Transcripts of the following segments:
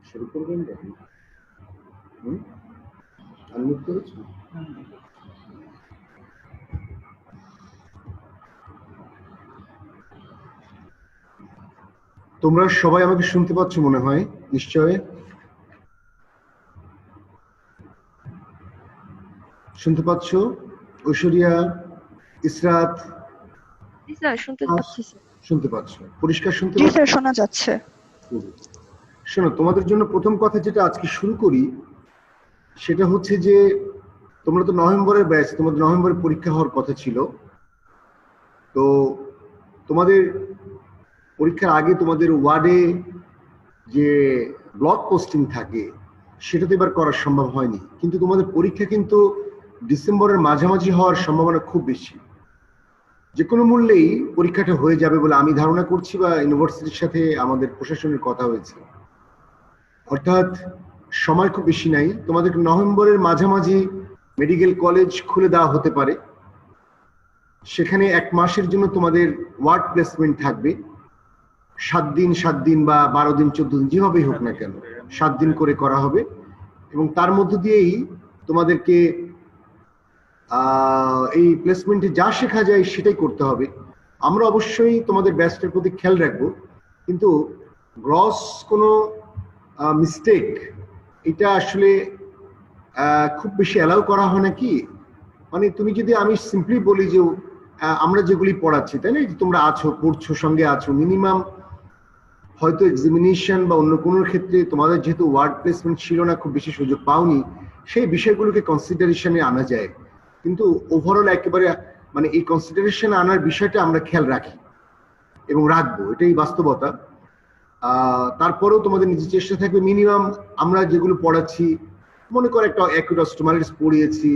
শুরু করবেন দেখুন। আনমিউট করেছো? তোমরা সবাই আমাকে শুনতে পাচ্ছ মনে হয়, নিশ্চয় শুনতে পাচ্ছ? ঐশ্বরিয়া, ইসরাত, শুনতে পাচ্ছ? পরিষ্কার শুনতে পাচ্ছ? জি স্যার, শোনা যাচ্ছে। শোনো, তোমাদের জন্য প্রথম কথা যেটা আজকে শুরু করি সেটা হচ্ছে যে তোমরা তো নভেম্বরের ব্যাচ, তোমাদের নভেম্বরে পরীক্ষা হওয়ার কথা ছিল। তো তোমাদের পরীক্ষার আগে তোমাদের ওয়ার্ডে যে ব্লক পোস্টিং থাকে সেটা তো এবার করা সম্ভব হয়নি, কিন্তু তোমাদের পরীক্ষা কিন্তু ডিসেম্বরের মাঝামাঝি হওয়ার সম্ভাবনা খুব বেশি। যে কোনো মূল্যেই পরীক্ষাটা হয়ে যাবে বলে আমি ধারণা করছি, বা ইউনিভার্সিটির সাথে আমাদের প্রশাসনের কথা হয়েছে। অর্থাৎ সময় খুব বেশি নাই, তোমাদের নভেম্বরের মাঝামাঝি মেডিকেল কলেজ খুলে দেওয়া হতে পারে। সেখানে 1 মাসের জন্য তোমাদের ওয়ার্ড প্লেসমেন্ট থাকবে, 7 দিন বা 12 দিন 14 দিন যেভাবেই হোক না কেন 7 দিন করে করা হবে, এবং তার মধ্য দিয়েই তোমাদেরকে এই প্লেসমেন্টে যা শেখা যায় সেটাই করতে হবে। আমরা অবশ্যই তোমাদের ব্যাচটার প্রতি খেয়াল রাখবো, কিন্তু গ্রস কোনো মিস্টেক এটা আসলে খুব বেশি অ্যালাউ করা হয় নাকি। মানে তুমি যদি, আমি সিম্পলি বলি যে আমরা যেগুলি পড়াচ্ছি, তাই না, তোমরা আছো, পড়ছো, সঙ্গে আছো, মিনিমাম হয়তো এক্সামিনেশন বা অন্য কোনো ক্ষেত্রে তোমাদের যেহেতু ওয়ার্ড প্লেসমেন্ট ছিল না, খুব বেশি সুযোগ পাওনি, সেই বিষয়গুলোকে কনসিডারেশনে আনা যায়। কিন্তু ওভারঅল একেবারে মানে এই কনসিডারেশন আনার বিষয়টা আমরা খেয়াল রাখি এবং রাখবো, এটাই বাস্তবতা। তারপরেও তোমাদের নিজের চেষ্টা থাকবে মিনিমাম আমরা যেগুলো পড়াচ্ছি, মনে করো একটা অ্যাকিউট অস্টিওমাইলিটিস পড়িয়েছি,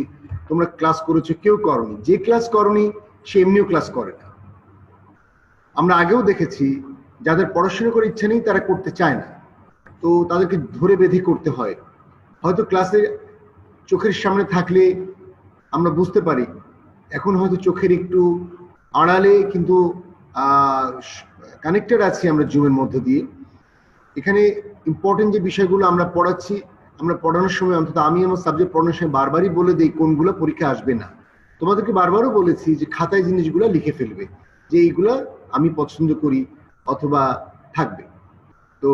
তোমরা ক্লাস করেছো, কেউ করনি, যে ক্লাস করনি সে এমনিও ক্লাস করে না। আমরা আগেও দেখেছি যাদের পড়াশোনা করার ইচ্ছা নেই তারা করতে চায় না, তো তাদেরকে ধরে বেঁধে করতে হয়। হয়তো ক্লাসে চোখের সামনে থাকলে আমরা বুঝতে পারি, এখন হয়তো চোখের একটু আড়ালে কিন্তু কানেক্টেড আছি আমরা জুমের মধ্যে দিয়ে। এখানে ইম্পর্টেন্ট যে বিষয়গুলো আমরা পড়াচ্ছি, আমরা পড়ানোর সময়, অন্তত আমি আমার সাবজেক্ট পড়ানোর সময় বারবারই বলে দিই কোনগুলো পরীক্ষা আসবে না। তোমাদেরকে বারবারও বলেছি যে খাতায় জিনিসগুলো লিখে ফেলবে, যে এইগুলা আমি পছন্দ করি অথবা থাকবে। তো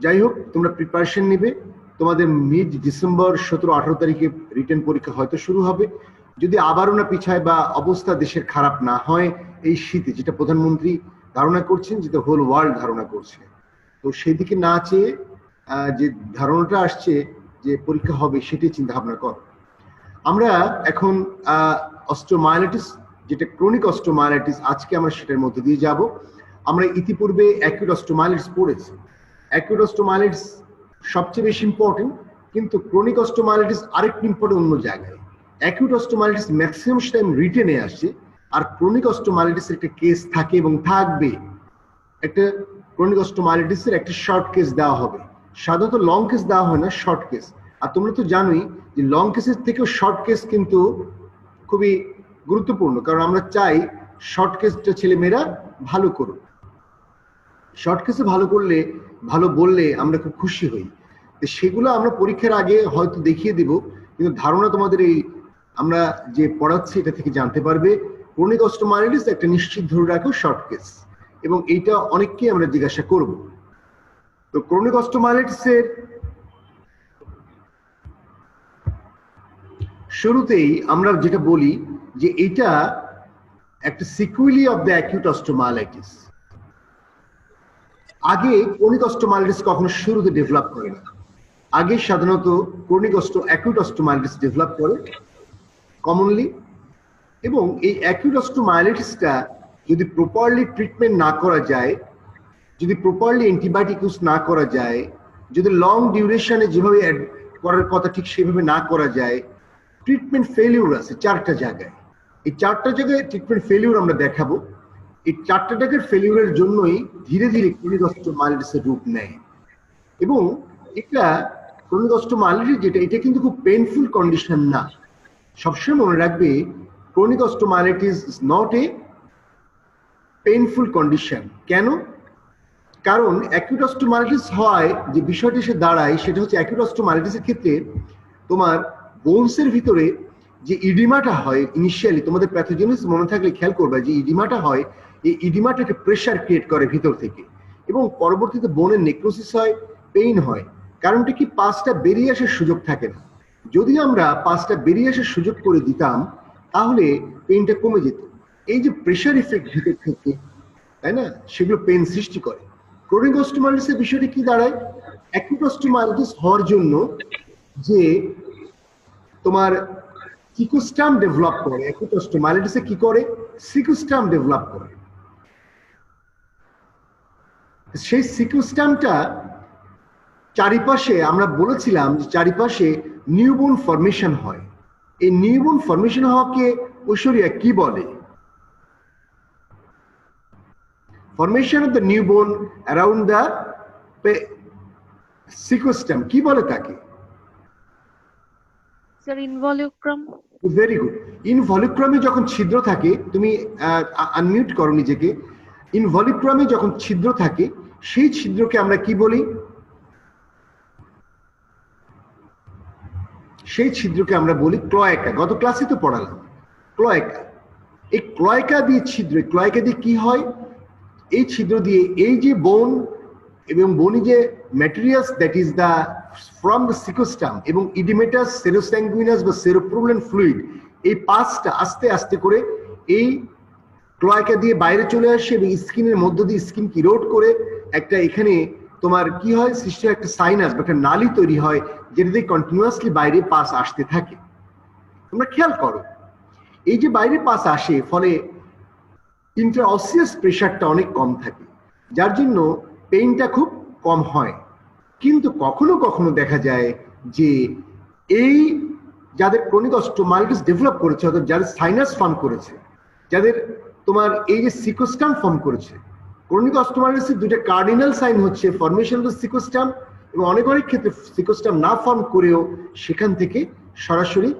যাই হোক, তোমরা প্রিপারেশন নিবে। তোমাদের মিড ডিসেম্বর 17-18 তারিখে রিটেন পরীক্ষা হয়তো শুরু হবে, যদি আবারও না পিছায় বা অবস্থা দেশের খারাপ না হয় এই শীতে, যেটা প্রধানমন্ত্রী ধারণা করছেন, যেটা হোল ওয়ার্ল্ড ধারণা করছে। তো সেই দিকে না চেয়ে যে ধারণাটা আসছে যে পরীক্ষা হবে সেটাই চিন্তা ভাবনা কর। আমরা এখন অস্টিওমাইলাইটিস, যেটা ক্রনিক অস্টিওমাইলাইটিস, আজকে আমরা সেটার মধ্যে দিয়ে যাব। আমরা ইতিপূর্বে অ্যাকিউট অস্টিওমাইলাইটিস পড়েছি। অ্যাকিউট অস্টিওমাইলাইটিস সবচেয়ে বেশি ইম্পর্টেন্ট, কিন্তু ক্রনিক অস্টিওমাইলাইটিস আরেকটু ইম্পর্টেন্ট অন্য জায়গায়। অ্যাকিউট অস্টিওমাইলাইটিস ম্যাক্সিমাম টাইম রিটেনে আসে, আর ক্রনিক অস্টিওমাইলাইটিসের একটা কেস থাকে এবং থাকবে। একটা ক্রনিক অস্টিওমাইলাইটিসের একটা শর্ট কেস দেওয়া হবে, সাধারণত লং কেস দেওয়া হয় না, শর্ট কেস। আর তোমরা তো জানোই যে লং কেসের থেকেও শর্ট কেস কিন্তু খুবই গুরুত্বপূর্ণ, কারণ আমরা চাই শর্ট কেসটা ছেলেমেয়েরা ভালো করুক। শর্ট কেসে ভালো করলে, ভালো বললে আমরা খুব খুশি হই। তো সেগুলো আমরা পরীক্ষার আগে হয়তো দেখিয়ে দিব, কিন্তু ধারণা তোমাদের এই আমরা যে পড়াচ্ছি এটা থেকে জানতে পারবে। ক্রনিক অস্টিওমাইলাইটিস একটা নিশ্চিত ধরে রাখো শর্ট কেস, এবং এইটা অনেককেই আমরা জিজ্ঞাসা করব। তো ক্রনিক অস্টিওমাইলাইটিসের শুরুতেই আমরা যেটা বলি যে এটা একটা সিকুয়েলি অফ দ্য অ্যাকিউট অস্টিওমাইলাইটিস। আগে ক্রনিক অস্টিওমাইলাইটিস কখনো শুরুতে ডেভেলপ করে না, আগে সাধারণত ক্রনিক অ্যাকিউট অস্টিওমাইলাইটিস ডেভেলপ করে কমনলি। এবং এই অ্যাকিউট অস্টিওমাইলাইটিসটা যদি প্রপারলি ট্রিটমেন্ট না করা যায়, যদি প্রপারলি অ্যান্টিবায়োটিক ইউজ না করা যায়, যদি লং ডিউরেশনে যেভাবে করার কথা ঠিক সেভাবে না করা যায়, ট্রিটমেন্ট ফেলিউর আছে 4টা জায়গায়। এই 4টা জায়গায় ট্রিটমেন্ট ফেলিউর আমরা দেখাবো। এই 4টা জায়গার ফেলিউরের জন্যই ধীরে ধীরে ক্রনিক অস্টিওমাইলাইটিসের রূপ নেয়। এবং এটা ক্রনিক অস্টিওমাইলাইটিস যেটা, এটা কিন্তু খুব পেইনফুল কন্ডিশন না। সবসময় মনে রাখবে, chronic osteomyelitis is not a painful condition. কেন? কারণ অ্যাকিউট অস্টিওমাইলিটিস হয় যে বিষয়টি সে দাঁড়ায় সেটা হচ্ছে অ্যাকিউট অস্টিওমাইলিটিসের ক্ষেত্রে তোমার বোনসের ভিতরে যে ইডিমাটা হয় ইনিশিয়ালি, তোমাদের প্যাথোজেনিস মনে থাকলে খেয়াল করবে যে ইডিমাটা হয়, এই ইডিমাটাকে প্রেশার ক্রিয়েট করে ভিতর থেকে এবং পরবর্তীতে বোনের নেক্রোসিস হয়, পেইন হয়। কারণটা কি, পাসটা বেরিয়ে আসার সুযোগ থাকে না। যদি আমরা পাসটা বেরিয়ে আসার সুযোগ করে দিতাম তাহলে পেইনটা কমে যেত। এই যে প্রেশার ইফেক্ট ভিতর থেকে, তাই না, সেগুলো পেইন সৃষ্টি করে। ক্রনিক অস্টিওমাইলিটিসের বিষয়টি কি দাঁড়ায়, অ্যাকিউট অস্টিওমাইলিটিস হওয়ার জন্য যে তোমার সিকোস্টাম ডেভেলপ করে, অ্যাকিউট অস্টিওমাইলিটিসে কি করে, সিকোস্টাম ডেভেলপ করে। সেই সিকোস্টামটা চারিপাশে আমরা বলেছিলাম যে চারিপাশে নিউবোন ফর্মেশন হয়। এই নিউবোন ফর্মেশন হওয়াকে ঐশ্বরিয়া কি বলে? Formation of the new bone around the sequestrum কি বলে তাকে? Sir involucrum. Very good. ইনভলিউক্রামে যখন ছিদ্র থাকে, তুমি আনমিউট করো নিজেকে, ইনভলিউক্রামে যখন ছিদ্র থাকে সেই ছিদ্রকে আমরা কি বলি? সেই ছিদ্রকে আমরা বলি ক্লয়েকা। গত ক্লাসে তো পড়ালাম ক্লয়েকা। এই ক্লয়েকা দিয়ে ছিদ্র, ক্লয়েকা দিয়ে কি হয়, এই ছিদ্র দিয়ে এই যে বোন এবং বনি যে materials that is the from the sequestrum এবং ইডিমেটাস সেরোস্যাঙ্গুইনাস বা সেরোপ্রুলেন্ট ফ্লুইড, এই পাসটা আস্তে আস্তে করে এই ক্লয়েকা দিয়ে বাইরে চলে আসে এবং স্কিনের মধ্য দিয়ে স্কিন কিরোড করে একটা এখানে তোমার কি হয়, সৃষ্টি একটা সাইনাস বা একটা নালী তৈরি হয় যেটা দিয়ে কন্টিনিউয়াসলি বাইরে পাস আসতে থাকে। তোমরা খেয়াল করো এই যে বাইরে পাস আসে, ফলে ইন্ট্রাঅসিয়াস প্রেশারটা অনেক কম থাকে, যার জন্য পেইনটা খুব কম হয়। কিন্তু কখনো কখনো দেখা যায় যে এই যাদের ক্রনিক অস্টিওমাইলিটিস ডেভেলপ করেছে, অর্থাৎ যাদের সাইনাস ফর্ম করেছে, যাদের তোমার এই যে সিকোস্টাম ফর্ম করেছে, ক্রনিক অস্টিওমাইলিটিসের দুটো কার্ডিনাল সাইন হচ্ছে ফর্মেশন অফ দ্য সিকোস্টাম এবং অনেক অনেক ক্ষেত্রে সিকোস্টাম না ফর্ম করেও সেখান থেকে সরাসরি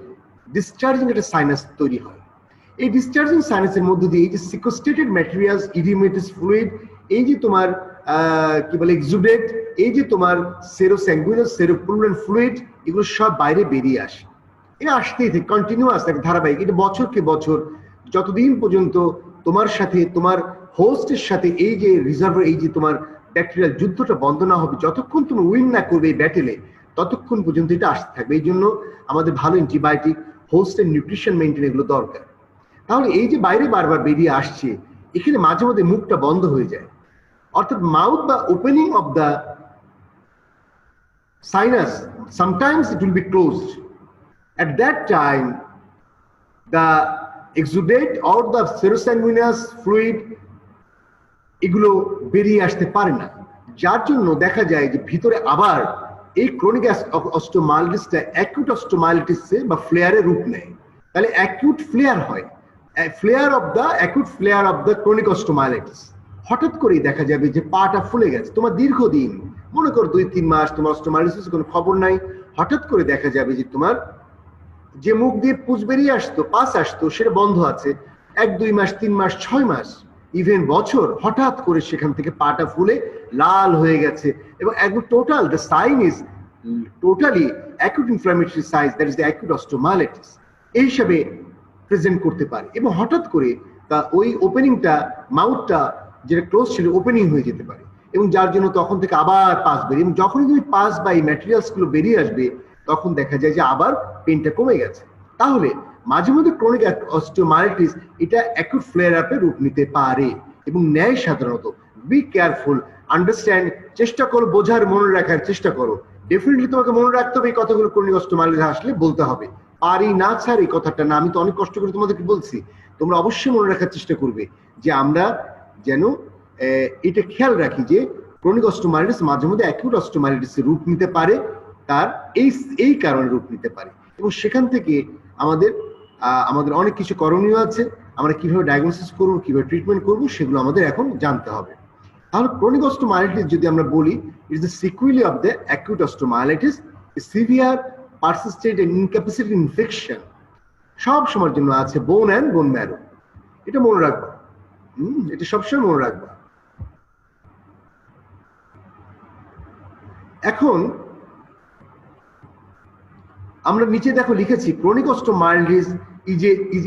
ডিসচার্জিং একটা সাইনাস তৈরি হয়। এই ডিসচার্জিং সাইনাসের মধ্যে দিয়ে এই যে সিকোস্টেটেড ম্যাটেরিয়ালস, ইডিমেটাস ফ্লুইড, এই যে তোমার কি বলে এক্সুডেট, এই যে তোমার সেরোস্যাঙ্গুইনাস সেরোপ্রুলেন্ট ফ্লুইড, এগুলো সব বাইরে বেরিয়ে আসে। এটা আসতেই থাকে, কন্টিনিউয়াস থাকে, ধারাবাহিক। এটা বছরকে বছর যতদিন পর্যন্ত তোমার সাথে তোমার হোস্টের সাথে এই যে রিজার্ভার, এই যে তোমার ব্যাকটেরিয়াল যুদ্ধটা বন্ধ না হবে, যতক্ষণ তুমি উইন না করবে এই ব্যাটেলে, ততক্ষণ পর্যন্ত এটা আসতে থাকবে। এই জন্য আমাদের ভালো অ্যান্টিবায়োটিক, হোস্টের নিউট্রিশন মেনটেন এগুলো দরকার। তাহলে এই যে বাইরে বারবার বেরিয়ে আসছে, এখানে মাঝে মাঝে মুখটা বন্ধ হয়ে যায়, অর্থাৎ মাউথ বা opening of the sinus sometimes it will be closed. At that time the exudate or the serosanguinous fluid এগুলো বেরিয়ে আসতে পারে না, যার জন্য দেখা যায় যে ভিতরে আবার এই ক্রনিক অস্টিওমাইলিটিসটা অ্যাকিউট অস্টিওমাইলিটিসে বা ফ্লেয়ারে রূপ নেয়। তাহলে অ্যাকিউট ফ্লেয়ার হয়, flare of the acute flare of the chronic osteomyelitis. হঠাৎ করেই দেখা যাবে যে পাটা ফুলে গেছে, তোমার দীর্ঘদিন মনে করো 2-3 মাস তোমার অস্টিওমাইলিটিসের কোনো খবর নাই, হঠাৎ করে দেখা যাবে যে তোমার যে মুখ দিয়ে পুঁজ বেরিয়ে আসতো, পাস আসতো, সেটা বন্ধ আছে। 1-2 মাস, 3 মাস, 6 মাস, ইভেন বছর, হঠাৎ করে সেখান থেকে পাটা ফুলে লাল হয়ে গেছে এবং একদম total the sign is totally acute inflammatory সাইজ, that is the acute osteomyelitis, এই হিসাবে প্রেজেন্ট করতে পারে। এবং হঠাৎ করে তা ওই ওপেনিংটা, মাউথটা যেটা ক্লোজ ছিল, ওপেনিং হয়ে যেতে পারে এবং যার জন্য তখন থেকে আবার পাস বেরিয়ে, এবং যখনই তুমি পাস বা এই ম্যাটেরিয়ালস গুলো বেরিয়ে আসবে তখন দেখা যায় যে আবার পেনটা কমে গেছে। তাহলে মাঝে মধ্যে ক্রনিক অস্টিওমাইলিটিস এটা অ্যাকিউট ফ্লেয়ার আপে রূপ নিতে পারে এবং নেয় সাধারণত। বি কেয়ারফুল, আন্ডারস্ট্যান্ড, চেষ্টা করো বোঝার, মনে রাখার চেষ্টা করো। ডেফিনেটলি তোমাকে মনে রাখতে হবে এই কথাগুলো, ক্রনিক অস্টিওমাইলিটিস আসলে বলতে হবে। পারি না স্যার এই কথাটা না, আমি তো অনেক কষ্ট করে তোমাদেরকে বলছি। তোমরা অবশ্যই মনে রাখার চেষ্টা করবে যে আমরা যেন এটা খেয়াল রাখি যে ক্রনিক অস্টিওমাইলিটিস মাঝে মধ্যে অ্যাকিউট অস্টিওমাইলিটিসের রূপ নিতে পারে, তার এই কারণে রূপ নিতে পারে এবং সেখান থেকে আমাদের অনেক কিছু করণীয় আছে। আমরা কিভাবে ডায়াগনোসিস করবো, কিভাবে ট্রিটমেন্ট করবো, সেগুলো আমাদের এখন জানতে হবে। তাহলে ক্রনিক অস্টিওমাইলিটিস যদি আমরা বলি, it's the sequelae of the acute osteomyelitis, severe persistent and incapacity infection, সব সময়ের জন্য আছে বোন অ্যান্ড বোন ম্যারো। এটা মনে রাখবা, এটা সবসময় মনে রাখবা। এখন আমরা নিচে দেখো লিখেছি chronic osteomyelitis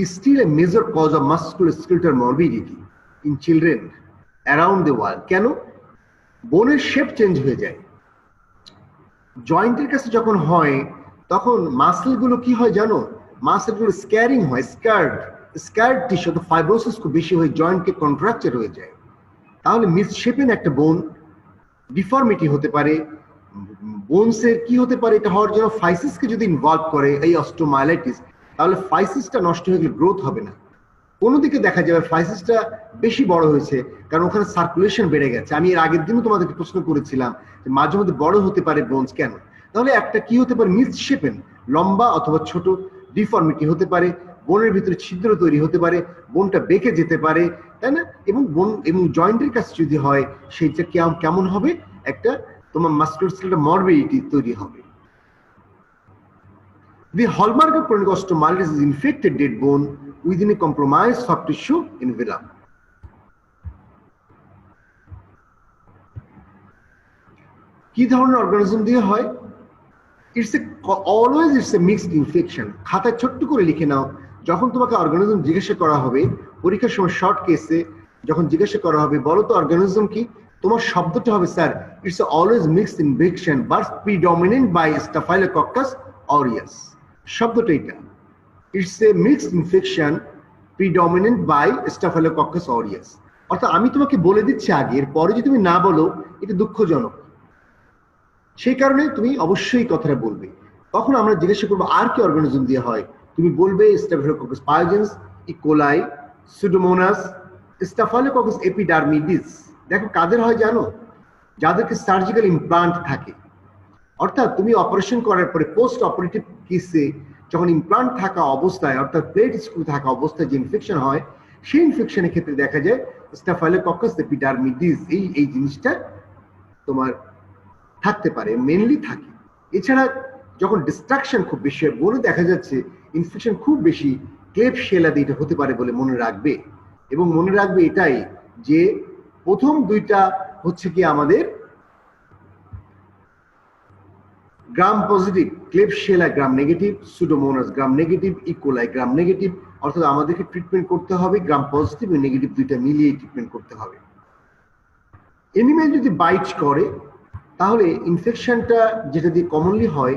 is still a major cause of musculoskeletal morbidity in children around the world. কেন? বোনের শেপ চেঞ্জ হয়ে যায়। জয়েন্টের কাছে যখন হয় তখন মাসেলগুলো কি হয় জানো? মাসেলগুলো স্ক্যারিং হয়, স্কার্ড টিস্যু, তো ফাইব্রোসিস খুব বেশি হয়ে জয়েন্টকে কন্ট্রাকচার হয়ে যায়। তাহলে মিসশেপেন একটা বোন ডিফর্মিটি হতে পারে। বোনসের কি হতে পারে? এটা হওয়ার জন্য ফাইসিসকে যদি ইনভলভ করে এই অস্টোমাইলাইটিস, তাহলে ফাইসিসটা নষ্ট হয়ে গেলে গ্রোথ হবে না। কোনো দিকে দেখা যাবে ফাইসিসটা বেশি বড় হয়েছে কারণ ওখানে সার্কুলেশন বেড়ে গেছে। আমি এর আগের দিনও তোমাদেরকে প্রশ্ন করেছিলাম যে মাঝে মধ্যে বড় হতে পারে বোনস কেন? তাহলে একটা কি হতে পারে? মিসশেপেন, লম্বা অথবা ছোট ডিফর্মিটি হতে পারে, বোনের ভিতরে ছিদ্র তৈরি হতে পারে, বোনটা বেঁকে যেতে পারে, তাই না? এবং বোন এবং জয়েন্টের কাছে যদি হয় সেইটা কেমন হবে? একটা তোমার মাস্কুলোস্কেলেটাল মরবিডিটি তৈরি হবে। The hallmark of chronic osteomyelitis is infected dead bone within a compromised soft tissue envelope. কি ধরনের অর্গানিজম দিয়ে হয়? Always it's a mixed infection. খাতায় ছোট্ট করে লিখে নাও, যখন তোমাকে অর্গানিজম জিজ্ঞাসা করা হবে পরীক্ষার সময় শর্ট কেসে যখন জিজ্ঞাসা করা হবে বলো তো অর্গানিজম কি, তোমার শব্দটা হবে sir it's always mixed infection but predominant by Staphylococcus aureus. শব্দটা এটা, it's a mixed infection predominant by Staphylococcus aureus. অর্থাৎ আমি তোমাকে বলে দিচ্ছি আগে, এর পরে যদি তুমি না বলো এটা দুঃখজনক। সেই কারণে তুমি অবশ্যই কথাটা বলবে। তখন আমরা জিজ্ঞাসা করবো আর কি অর্গানিজম দিয়ে হয়, তুমি বলবে স্টাফিলোকোকাস পায়োজেন্স, ইকোলাই, সুডোমোনাস, স্টাফিলোকোকাস এপিডার্মিডিস। দেখো কাদের হয় জানো? যাদেরকে সার্জিক্যাল ইমপ্লান্ট থাকে। অর্থাৎ তুমি অপারেশন করার পরে পোস্ট অপারেটিভ কেসে যখন ইমপ্লান্ট থাকা অবস্থায় অর্থাৎ প্লেট স্ক্রু থাকা অবস্থায় যে ইনফেকশন হয় সেই ইনফেকশনের ক্ষেত্রে দেখা যায় স্টাফিলোকোকাস এপিডার্মিডিস এই জিনিসটা তোমার থাকতে পারে, মেনলি থাকে। এছাড়া যখন ডিস্ট্রাকশন খুব বেশি হয়, বলে দেখা যাচ্ছে ইনফেকশন খুব বেশি, ক্লেবশিয়েলা দিয়ে এটা হতে পারে বলে মনে রাখবে। এবং মনে রাখবে এটাই যে প্রথম দুইটা হচ্ছে কি আমাদের Gram positive, Klebsiella Gram negative, Pseudomonas Gram negative, E coli Gram negative. অর্থাৎ আমাদেরকে ট্রিটমেন্ট করতে হবে গ্রাম পজিটিভ এবং নেগেটিভ দুইটা মিলিয়ে ট্রিটমেন্ট করতে হবে। এনিম্যাল যদি বাইট করে তাহলে ইনফেকশনটা যেটা দিয়ে কমনলি হয়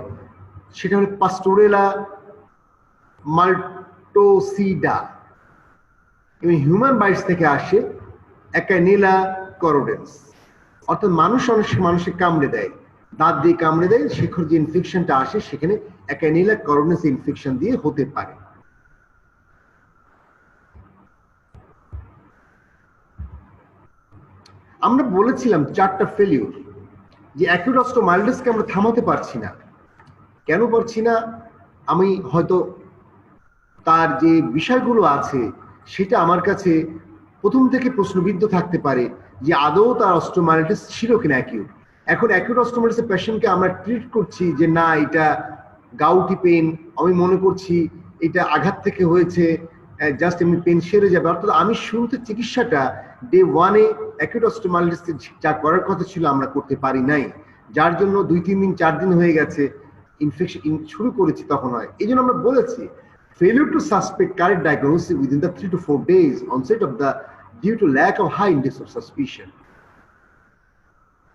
সেটা হলো পাস্টোরেলা মাল্টোসিডা এবং হিউম্যান বাইটস থেকে আসে অ্যাকাইনেলা করোডেন্স। অর্থাৎ মানুষের কামড়ে দেয়, দাঁত দিয়ে কামড়ে দেয়, সেখানে যে ইনফেকশনটা আসে সেখানে অ্যাকাইনেলা করোডেন্স ইনফেকশন দিয়ে হতে পারে। আমরা বলেছিলাম 4টা ফেলিউর, যে অ্যাকিউট অস্টোমাইলিটিসকে আমরা থামাতে পারছি না। কেন পারছি না? আমি হয়তো তার যে বিষয়গুলো আছে সেটা আমার কাছে প্রথম থেকে প্রশ্নবিদ্ধ থাকতে পারে যে আদৌ তার অস্টোমাইলিটিস ছিল কিনা অ্যাকিউট। এখন অ্যাকিউট অস্টোমাইলিটিসের পেশেন্টকে আমরা ট্রিট করছি যে না এটা গাউটি পেন, আমি মনে করছি এটা আঘাত থেকে হয়েছে, জাস্ট এমনি পেন সেরে যাবে। অর্থাৎ আমি শুরুতে চিকিৎসাটা ডে 1-এ অ্যাকিউট অস্টোমাইলিটিস যা করার কথা ছিল আমরা করতে পারি নাই, যার জন্য 2-3 দিন 4 দিন হয়ে গেছে ইনফেকশন শুরু করেছি তখন হয়। এই জন্য আমরা বলেছি failure to suspect correct diagnosis within the 3 to 4 days onset of the due to lack of high index of suspicion.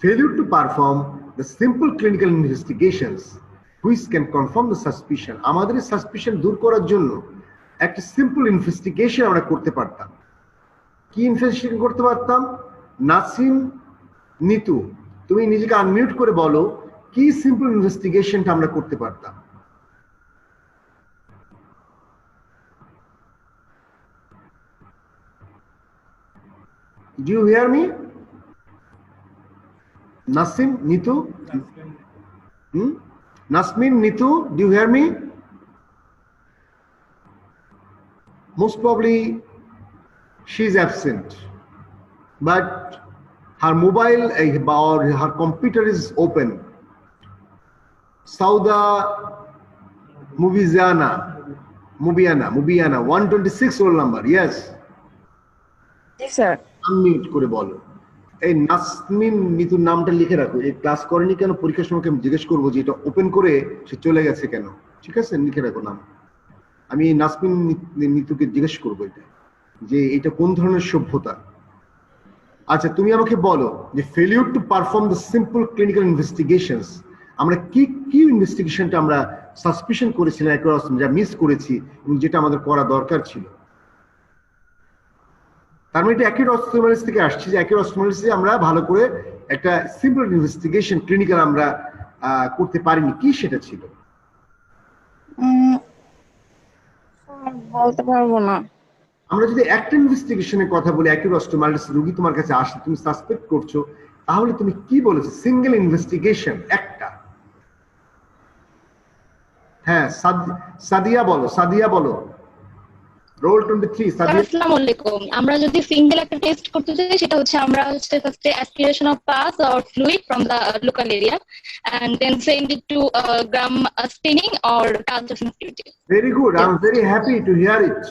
Failure to perform the simple clinical investigations which can confirm the suspicion. আমাদের suspicion দূর করার জন্য একটা simple investigation আমরা করতে পারতাম। কি investigation করতে পারতাম? নাসিম, নিতু তুমি নিজেকে আনমিউট করে বলো কি সিম্পল ইনভেস্টিগেশনটা আমরা করতে পারতাম? Do you hear me? Nasim, Nitu? Nasmin, Nitu, do you hear me? Most probably she is absent, but her mobile or her computer is open. Sauda Mubiana, 126 roll number, yes? Yes, sir. Unmute করে বলো। এই নাসমিন নিতুর নামটা লিখে রাখো, এই class করেনি কেন পরীক্ষার সময় আমি জিজ্ঞেস করবো যে এটা ওপেন করে সে চলে গেছে কেন, ঠিক আছে লিখে রাখো নাম। আমি নাসমিন নিতুকে জিজ্ঞেস করবো এটা, যে এটা কোন ধরনের সভ্যতা। আচ্ছা তুমি আমাকে বলো যে failure to perform the simple clinical investigations, আমরা কি কি ইনভেস্টিগেশনটা আমরা সাসপিশন করেছিলাম যা মিস করেছি এবং যেটা আমাদের করা দরকার ছিল। তার মানে এটা অ্যাকিউট অস্টিওমাইলিস থেকে আসছে, যে অ্যাকিউট অস্টিওমাইলিসে আমরা ভালো করে একটা সিম্পল ইনভেস্টিগেশন ক্লিনিক্যাল আমরা করতে পারিনি, কি সেটা ছিল? বলতে পারবো না। আমরা যদি একটা ইনভেস্টিগেশনের কথা বলি, অ্যাকিউট অস্টিওমাইলিস রোগী তোমার কাছে আসে, তুমি সাসপেক্ট করছো, তাহলে তুমি কি বলেছো? সিঙ্গেল ইনভেস্টিগেশন একটা। হ্যাঁ সাদিয়া বলো, সাদিয়া বলো। রোল 23 সাদিয়া। আসসালামু আলাইকুম। আমরা যদি সিঙ্গেল একটা টেস্ট করতে চাই, সেটা হচ্ছে আমরা হচ্ছে ফার্স্টে aspiration of pus or fluid from the local area and then send it to Gram staining or culture sensitivity. Very good, I am very happy to hear it.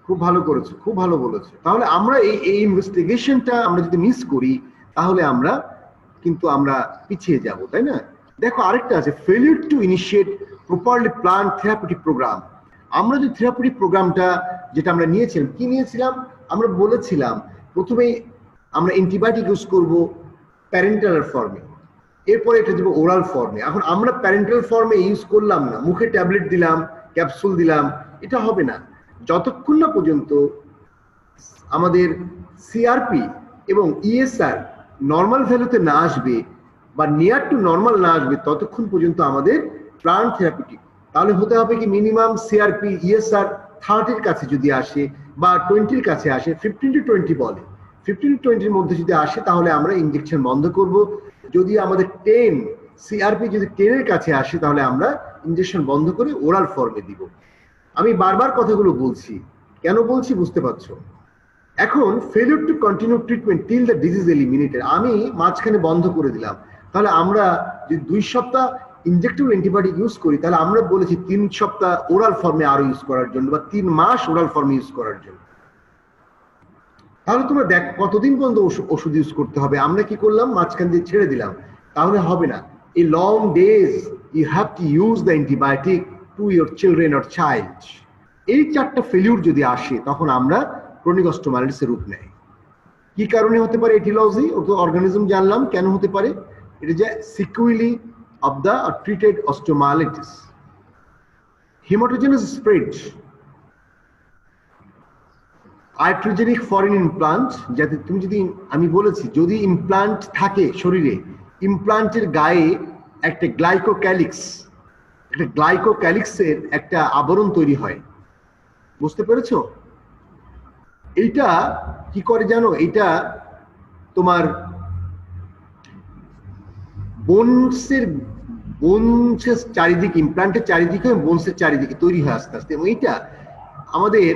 খুব ভালো করেছো, খুব ভালো বলেছো। তাহলে আমরা এই ইনভেস্টিগেশনটা আমরা যদি মিস করি তাহলে আমরা পিছিয়ে যাব, তাই না? দেখো আরেকটা আছে, failure to initiate properly plan therapeutic program. আমরা যে থেরাপিউটিক প্রোগ্রামটা যেটা আমরা নিয়েছিলাম, কি নিয়েছিলাম? আমরা বলেছিলাম প্রথমে আমরা অ্যান্টিবায়োটিক ইউজ করব প্যারেন্টাল ফর্মে, এরপরে এটা দেবো ওরাল ফর্মে। এখন আমরা প্যারেন্টাল ফর্মে ইউজ করলাম না, মুখে ট্যাবলেট দিলাম, ক্যাপসুল দিলাম, এটা হবে না যতক্ষণ না পর্যন্ত আমাদের সিআরপি এবং ইএসআর নর্মাল ভ্যালুতে না আসবে বা নিয়ার টু নর্মাল না আসবে, ততক্ষণ পর্যন্ত আমাদের প্ল্যান থেরাপিউটিক। তাহলে হতে হবে কি মিনিমাম সিআরপি ইএসআর 30-এর কাছে যদি আসে বা 20-এর কাছে আসে, 15 to 20 বলে, 15 to 20-এর মধ্যে যদি আসে তাহলে আমরা ইনজেকশন বন্ধ করব। যদি আমাদের 10 সিআরপি যদি 10-এর কাছে আসে তাহলে আমরা ইনজেকশন বন্ধ করে ওরাল ফর্মে দিব। আমি বারবার কথাগুলো বলছি, কেন বলছি বুঝতে পারছো? এখন failure to continue treatment till the disease eliminated, আমি মাঝখানে বন্ধ করে দিলাম। তাহলে আমরা যদি 2 সপ্তাহ ইনজেক্টেবল অ্যান্টিবায়োটিক ইউজ করি, তাহলে আমরা বলেছি 3 সপ্তাহ ওরাল ফর্মে আরো ইউজ করার জন্য বা 3 মাস ওরাল ফর্মে ইউজ করার জন্য। তাহলে তোমরা দেখ কতদিন পর্যন্ত ওষুধ ইউজ করতে হবে। আমরা কি করলাম? মাঝখান দিয়ে ছেড়ে দিলাম, তাহলে হবে না। এই long days you have to use the antibiotic to your children or child. এই 4টা ফেলিউর যদি আসে তখন আমরা ক্রনিক অস্টিওমাইলিটিসের রূপ নেয়। কি কারণে হতে পারে? এটিলজি অর্গানিজম জানলাম, কেন হতে পারে? এটা যে sequelae of the treated osteomyelitis. Hematogenous spread, iatrogenic foreign implant, যাতে তুমি যদি, আমি বলেছি যদি ইমপ্লান্ট থাকে শরীরে, ইমপ্লান্টের গায়ে একটা গ্লাইকোক্যালিক্সের একটা আবরণ তৈরি হয়, বুঝতে পেরেছো? এইটা কি করে জানো? এটা তোমার বোনসের চারিদিকে, ইমপ্লান্টের চারিদিকে, বোনসের চারিদিকে তৈরি হয় আস্তে আস্তে, এবং এটা আমাদের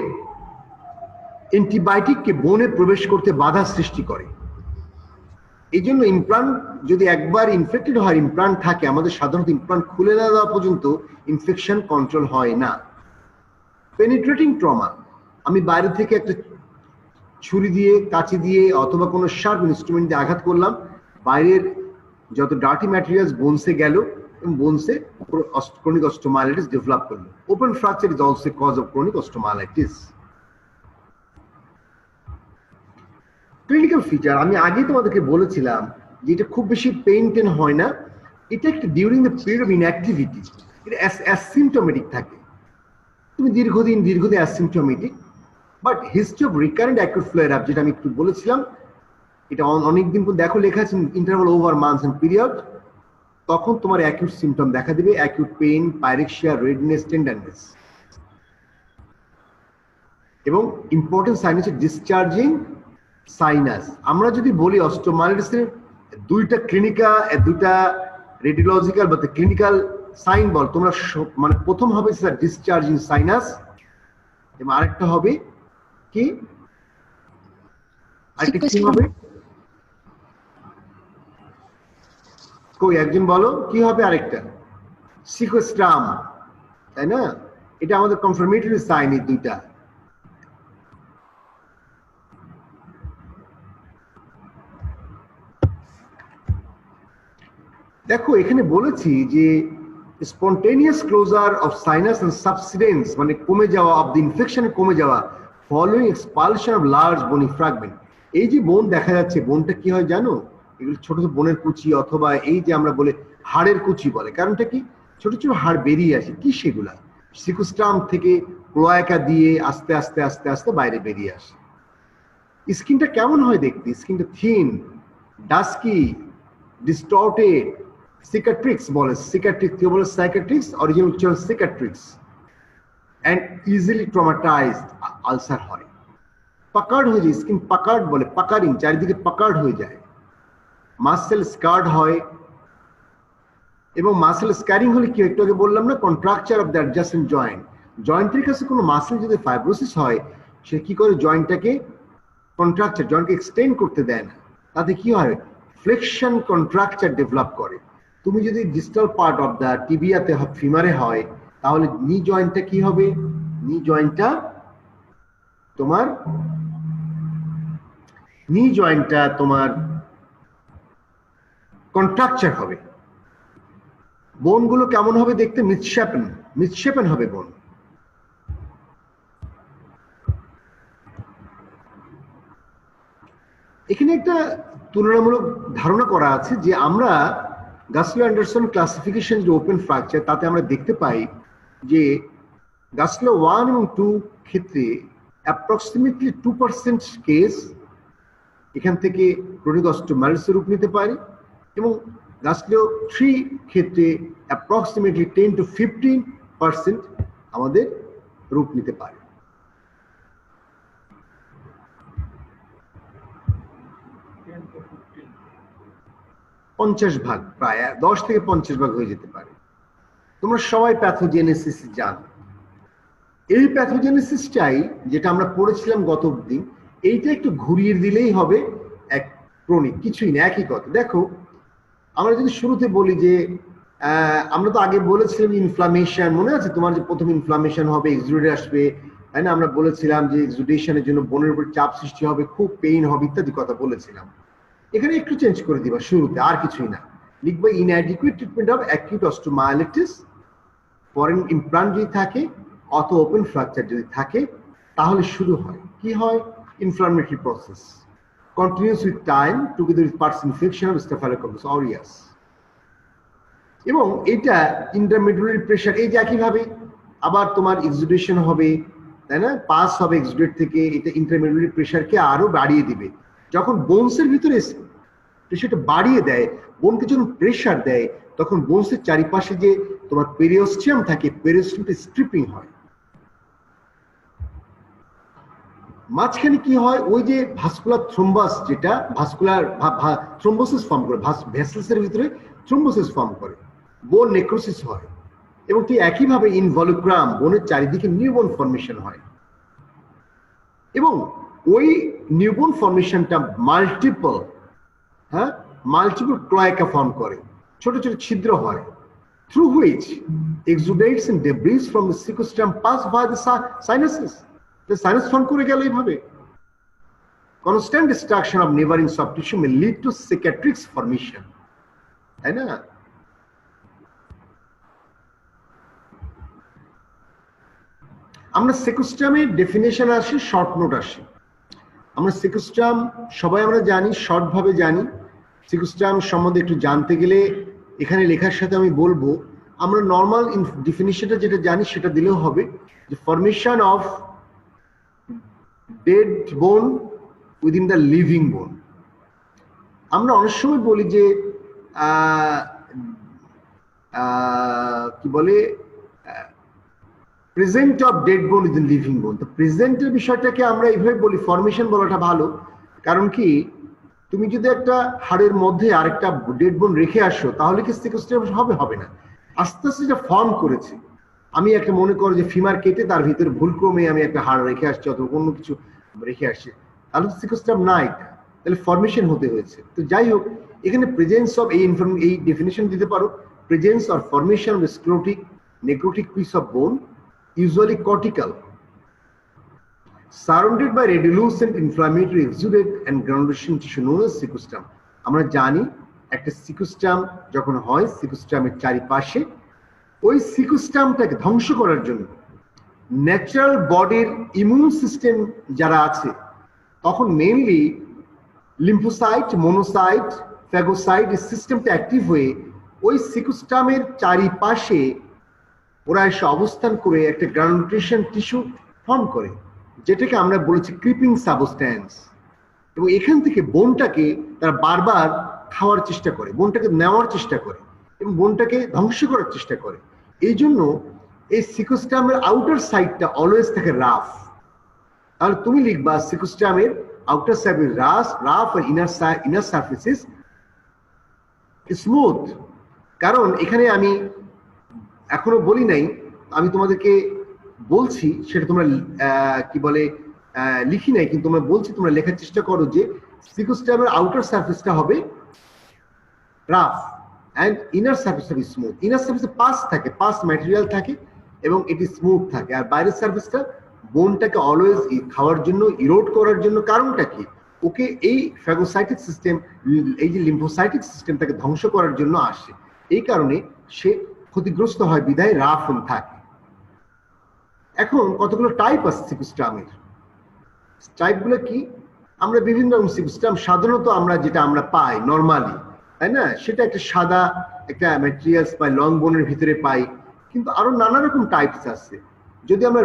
অ্যান্টিবায়োটিককে বোনে প্রবেশ করতে বাধা সৃষ্টি করে। এই জন্য ইমপ্লান্ট যদি একবার ইনফেক্টেড হয়, ইমপ্লান্ট থাকে, আমাদের সাধারণত ইমপ্লান্ট খুলে না দেওয়া পর্যন্ত ইনফেকশন কন্ট্রোল হয় না। পেনিট্রেটিং ট্রমা, আমি বাইরে থেকে একটা ছুরি দিয়ে, কাঁচি দিয়ে অথবা কোনো শার্প ইনস্ট্রুমেন্ট দিয়ে আঘাত করলাম, বাইরের যত ডার্টি ম্যাটেরিয়ালস বোনসে গেল এবং বোনসে ক্রনিক অস্টিওমাইলিটিস ডেভেলপ করলো। Open fracture is also cause of chronic osteomyelitis. Clinical feature, আমি আগে তোমাদেরকে বলেছিলাম যে এটা খুব বেশি পেইন হয় না, এটা একটা during the period of inactivity, এটা অ্যাসিম্পটোমেটিক থাকে। তুমি দীর্ঘদিন asymptomatic, but history of recurrent acute flair up, যেটা আমি একটু বলেছিলাম, এটা অনেকদিন পর দেখো লেখা আছে interval over months and period, তখন তোমার অ্যাকিউট সিমটম দেখা দেবে, acute pain, pyrexia, redness, tenderness. এবং ইম্পর্টেন্ট সাইন হচ্ছে ডিসচার্জিং সাইনাস। আমরা যদি বলি অস্টিওমাইলিটিসের 2টা রেডিওলজিক্যাল বা ক্লিনিক্যাল সাইন বল, তোমরা মানে প্রথম হবে স্যার ডিসচার্জিং সাইনাস, এবং আরেকটা হবে কি? আরেকটা কি হবে? কই একজন বলো কি হবে আরেকটা? সিকোস্ট্রাম, তাই না? এটা আমাদের কনফার্মেটরি সাইন, এই 2টা। দেখো এখানে বলেছি যে spontaneous closure of sinus and subsidence মানে কমে যাওয়া অফ দ্য ইনফেকশন কমে যাওয়া following expulsion of large bony fragment. এই যে বোন দেখা যাচ্ছে, বোনটা কি হয় জানো? এগুলো ছোট ছোট বোনের কুচি, অথবা এই যে আমরা বলে হাড়ের কুচি বলে, কারণটা কি? ছোট ছোট হাড় বেরিয়ে আসে। কি সেগুলা? সিকুস্টাম থেকে ক্লোয়াকা দিয়ে আস্তে আস্তে আস্তে আস্তে বাইরে বেরিয়ে আসে। স্কিনটা কেমন হয় দেখতে? স্কিনটা থিন, ডাস্কি, ডিস্টর্টেড, cicatrix বলে, cicatrix কেউ বলে সাইকাট্রিক্স, অরিজিনাল হচ্ছে cicatrix, and easily traumatized, ulcer হয়। পাকার্ড হয়ে যায়, স্কিন পাকার্ড বলে, পাকারিং, চারিদিকে পাকার্ড হয়ে যায়। মাসেল স্কার্ড হয়, এবং মাসেল স্ক্যারিং হলে কি একটু আগে বললাম না, contracture of the adjacent joint. জয়েন্টের কাছে কোনো মাসেল যদি ফাইব্রোসিস হয়, সে কি করে জয়েন্টটাকে কন্ট্রাকচার, জয়েন্টকে এক্সটেন্ড করতে দেয় না। তাতে কি হয়? ফ্লেকশন কন্ট্রাকচার ডেভেলপ করে। তুমি যদি ডিস্টাল পার্ট অফ দ্য টিবিয়াতে ফিমারে হয়, তাহলে নি জয়েন্টটা কি হবে? নি জয়েন্টটা তোমার কন্ট্রাকচার হবে। বোনগুলো কেমন হবে দেখতে? মিসশেপেন হবে বোন। এখানে একটা তুলনামূলক ধারণা করা আছে যে আমরা গাসলো অ্যান্ডারসন ক্লাসিফিকেশন যে ওপেন ফ্র্যাকচার, তাতে আমরা দেখতে পাই যে গাসলো 1 এবং 2 ক্ষেত্রে অ্যাপ্রক্সিমেটলি 2% কেস এখান থেকে ক্রনিক অস্টিওমাইলিসিসের রূপ নিতে পারে, এবং গাসলো 3 ক্ষেত্রে অ্যাপ্রক্সিমেটলি 10 to 15% আমাদের রূপ নিতে পারে। ভাগ, প্রায় 10 থেকে 50 ভাগ হয়ে যেতে পারে। তোমরা সবাই প্যাথোজেনেসিস জানো। এই প্যাথোজেনেসিসটাই যেটা আমরা পড়েছিলাম গত দিন, এইটা একটু ঘুরিয়ে দিলেই হবে এক ক্রনিক, কিছুই না, একই কথা। দেখো আমরা যদি শুরুতে বলি যে আমরা তো আগে বলেছিলাম ইনফ্লামেশন, মনে আছে তোমার? যে প্রথম ইনফ্লামেশন হবে, এক্সুডেট আসবে, তাই না? আমরা বলেছিলাম যে এক্সুডেশনের জন্য বোনের উপর চাপ সৃষ্টি হবে, খুব পেইন হবে, ইত্যাদি কথা বলেছিলাম। এখানে একটু চেঞ্জ করে দিবা শুরুতে, আর কিছুই না, লিখবা inadequate treatment of acute osteomyelitis, foreign implant যদি থাকে অথবা ওপেন ফ্র্যাকচার যদি থাকে, তাহলে শুরু হয় কি হয়? Inflammatory process continues with time together with parts infection of Staphylococcus aureus. এবং এটা ইন্টারমিডিয়েট প্রেশার, এই যে একইভাবে আবার তোমার এক্সুডেশন হবে, তাই না? পাস হবে এক্সুডেট থেকে, এটা ইন্টারমিডিয়েট প্রেশারকে আরো বাড়িয়ে দিবে। যখন বোনসের ভিতরে প্রেশারটা বাড়িয়ে দেয়, বোনকে যখন প্রেশার দেয়, তখন বোনসের চারিপাশে যে তোমার পেরিওস্টিয়াম থাকে, পেরিওস্টিয়ামটা স্ট্রিপিং হয়। মাঝখানে কি হয়? ওই যে ভাস্কুলার থ্রোম্বাস, যেটা ভাস্কুলার থ্রোম্বোসিস ফর্ম করে, ভেসেলসের ভিতরে থ্রোম্বোসিস ফর্ম করে, বোন নেক্রোসিস হয়। এবং ঠিক একইভাবে ইনভলিউক্রাম, বোনের চারিদিকে নিউবোন ফর্মেশন হয়, এবং ওই নিউবোন ফর্মেশনটা মাল্টিপল ক্লোয়াকা ফর্ম করে, ছোট ছোট ছিদ্র হয়, through which exudates and debris from the cecostem pass via the sinuses. The sinus form করে গেল এইভাবে। Constant destruction of neighboring soft tissue may lead to cicatrix formation, তাই না? আমরা সেকুস্টামের ডেফিনেশন আসি, শর্ট নোট আসি। আমরা সেকুস্টাম সবাই আমরা জানি, শর্ট ভাবে জানি। সেকুস্টাম সম্বন্ধে একটু জানতে গেলে এখানে লেখার সাথে আমি বলবো, আমরা নর্মাল ডেফিনিশনটা যেটা জানি সেটা দিলেও হবে, যে ফরমেশন অফ ডেড বোন উইদিন দ্য লিভিং বোন। আমরা অনেক সময় বলি যে কি বলে, প্রেজেন্ট অফ ডেড বোন উইদিন লিভিং বোন। তো প্রেজেন্টের বিষয়টাকে আমরা এইভাবে বলি, ফরমেশন বলাটা ভালো। কারণ কি, তুমি যদি একটা হাড়ের মধ্যে আরেকটা ডেড বোন রেখে আসো, তাহলে কি সেকুস্টাম হবে? হবে না। আস্তে আস্তে যেটা ফর্ম করেছে, আমি একটা মনে করো যে ফিমার কেটে তার ভিতরে ভুলক্রমে আমি একটা হাড় রেখে আসছি অথবা অন্য কিছু রেখে আসছি, তাহলে সেকুস্টাম না, এটা তাহলে ফরমেশন হতে হয়েছে। তো যাই হোক, এখানে প্রেজেন্স অফ এই ডেফিনেশন দিতে পারো, presence or formation of sclerotic necrotic piece of বোন, usually cortical, surrounded by radiolucent inflammatory exudate and granulation tissue known as cecostem. আমরা জানি একটা সিকুস্টাম যখন হয়, সিকুস্টামের চারিপাশে ওই সিকুস্টামটাকে ধ্বংস করার জন্য ন্যাচারাল বডির ইমিউন সিস্টেম যারা আছে, তখন মেইনলি লিম্ফোসাইট, মনোসাইট, ফ্যাগোসাইট এই সিস্টেমটা অ্যাক্টিভ হয়ে ওই সিকুস্টামের চারিপাশে ওরা এসে অবস্থান করে একটা গ্রানুলেশন টিস্যু ফর্ম করে, যেটাকে আমরা বলেছি ক্রিপিং সাবস্ট্যান্স। এবং এখান থেকে বোনটাকে তারা বারবার খাওয়ার চেষ্টা করে, বোনটাকে নেওয়ার চেষ্টা করে এবং বোনটাকে ধ্বংস করার চেষ্টা করে। এই জন্য এই সিকুস্টামের আউটার সাইডটা অলওয়েজ থাকে রাফ। তাহলে তুমি লিখবা সিকুস্টামের আউটার সাইড রাফ আর ইনার সারফেসেস স্মুথ। কারণ এখানে আমি এখনো বলি নাই, আমি তোমাদেরকে বলছি, সেটা তোমরা কি বলে লিখি নাই, কিন্তু তোমরা বলছি, তোমরা লেখার চেষ্টা করো যে সিকুস্টামের আউটার সারফেসটা হবে রাফ অ্যান্ড ইনার সারফেসটা স্মুথ। ইনার সারফেসে পাস থাকে, পাস ম্যাটেরিয়াল থাকে এবং এটি স্মুথ থাকে। আর বাইরের সারফেসটা বোনটাকে অলওয়েজ খাওয়ার জন্য, ইরোড করার জন্য। কারণটা কি? ওকে এই ফ্যাগোসাইটিক সিস্টেম, এই যে লিম্ফোসাইটিক সিস্টেমটাকে ধ্বংস করার জন্য আসে। এই কারণে সে ক্ষতিগ্রস্ত হয়, বিধায় রাফ থাকে। এখন কতগুলো টাইপ আছে সিকুস্টামের। টাইপগুলো কি? আমরা বিভিন্ন রকম সিকুস্টাম সাধারণত আমরা যেটা আমরা পাই নর্মালি, তাই না, সেটা একটা সাদা একটা ম্যাটেরিয়ালস পাই, লং বোনের ভিতরে পাই। কিন্তু আরো নানা রকম টাইপস আছে। যদি আমরা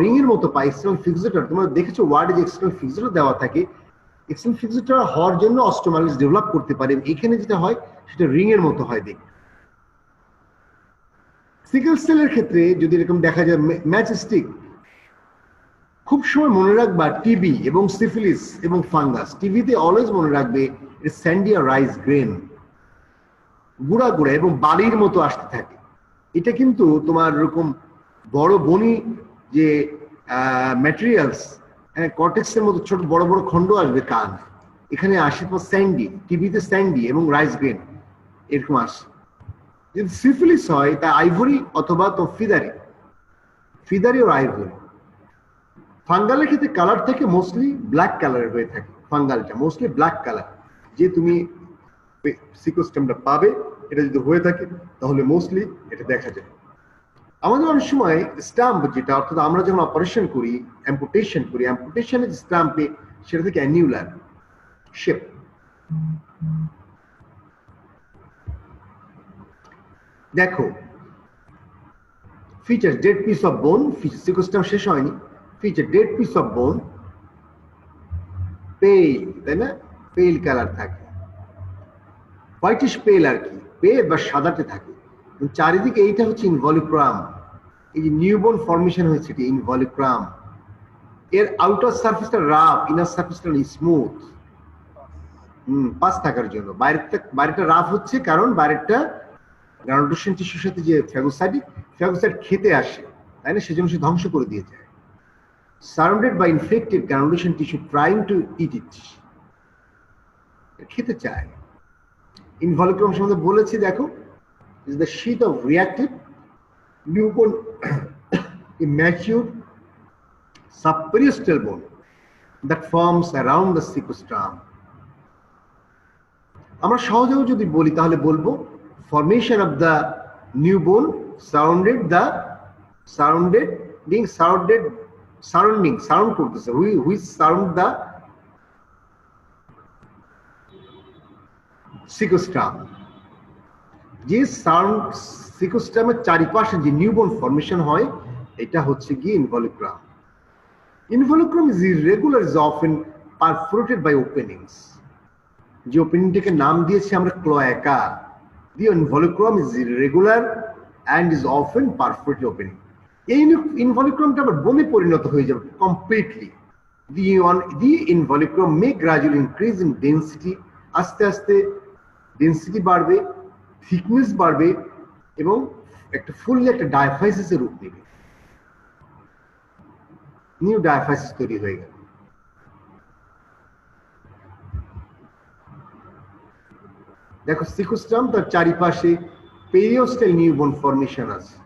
রিং এর মতো পাই, এক্সটার্নাল ফিক্সেটর, তোমরা দেখেছো ওয়ার্ডে যে এক্সটার্নাল ফিক্সেটর দেওয়া থাকে, এক্সটার্নাল ফিক্সেটর হওয়ার জন্য অস্টোমালিস ডেভেলপ করতে পারে। এখানে যেটা হয় সেটা রিং এর মতো হয় দেখতে। সিকেল সেলের ক্ষেত্রে যদি এরকম দেখা যায় ম্যাচস্টিক, খুব সময় মনে রাখবা টিবি এবং সিফিলিস এবং ফাঙ্গাস। টিবিতে অলওয়েজ মনে রাখবে স্যান্ডিয়া রাইস গ্রেন, গুঁড়া গুঁড়া এবং বালির মতো আসতে থাকে। এটা কিন্তু তোমার এরকম বড় বনি যে ম্যাটেরিয়ালস, কর্টেক্সের মতো ছোট বড় বড় খন্ড আসবে কান, এখানে আসে তোমার স্যান্ডি, টিবিতে স্যান্ডি এবং রাইস গ্রেন এরকম আসে। যদি সিফিলিস হয় তা আইভরি অথবা তো ফিদারি ও আইভরি। ফাঙ্গালের ক্ষেত্রে কালার থেকে মোস্টলি ব্ল্যাক কালারের হয়ে থাকে। ফাঙ্গালটা মোস্টলি ব্ল্যাক কালার। যে তুমি সিকুস্টামটা পাবে, এটা যদি হয়ে থাকে তাহলে মোস্টলি এটা দেখা যায়। আমাদের অনেক সময় স্টাম্প যেটা, অর্থাৎ আমরা যখন অপারেশন করি, অ্যাম্পুটেশনের স্টাম্পে সেটা থেকে অ্যানিউলার শেপ। দেখো feature dead piece of bone, sequestrum শেষ হয়নি। ফিচার ডেড পিস অফ বোন, পেল, তাই না, পেল কালার থাকে, হোয়াইটিশ পেল আর কি, পেল বা সাদাতে থাকে। চারিদিকে এইটা হচ্ছে ইনভলিক্রাম। এই যে নিউবোন ফর্মেশন হয়েছে এটি ইনভলিক্রাম। এর আউটার সারফেসটা রাফ, ইনার সারফেসটা স্মুথ। পাস থাকার জন্য বাইরেটা রাফ হচ্ছে, কারণ বাইরেটা গ্রানুলেশন টিস্যুর সাথে যে ফ্যাগোসাইট খেতে আসে, তাই না, সেজন্য সে ধ্বংস করে দিয়ে যায়। Surrounded by infected granulation tissue trying to eat it, খেতে চায়। ইনভলিক্রাম সম্বন্ধে বলেছি, দেখো is the sheath of reactive newborn immature subperiosteal bone that forms around the cecostrum. আমরা সহজেও যদি বলি তাহলে বলবো formation of the new bone surrounding করতেছে, which surround the cecostrum. যে সিকুস্টামের চারিপাশে যে নিউবোন ফর্মেশন হয়, এটা হচ্ছে কি involucrum. Involucrum is irregular, is often perforated by openings. যে ওপেনিংটাকে নাম দিয়েছি আমরা cloaca. The involucrum is irregular and is often perforated opening. এই ইনভলিক্রামটা আবার বোনে পরিণত হয়ে যাবে completely. The involucrum may gradually increase in density, আস্তে আস্তে ডেন্সিটি বাড়বে, থিকনেস বাড়বে এবং একটা ফুললি একটা ডায়াফাইসিসের রূপ নেবে। নিউ ডায়াফাইসিস তৈরি হয়ে গেল। দেখো সিকুস্টাম, তার চারিপাশে পেরিওস্টাল নিউবোন ফর্মেশন আছে।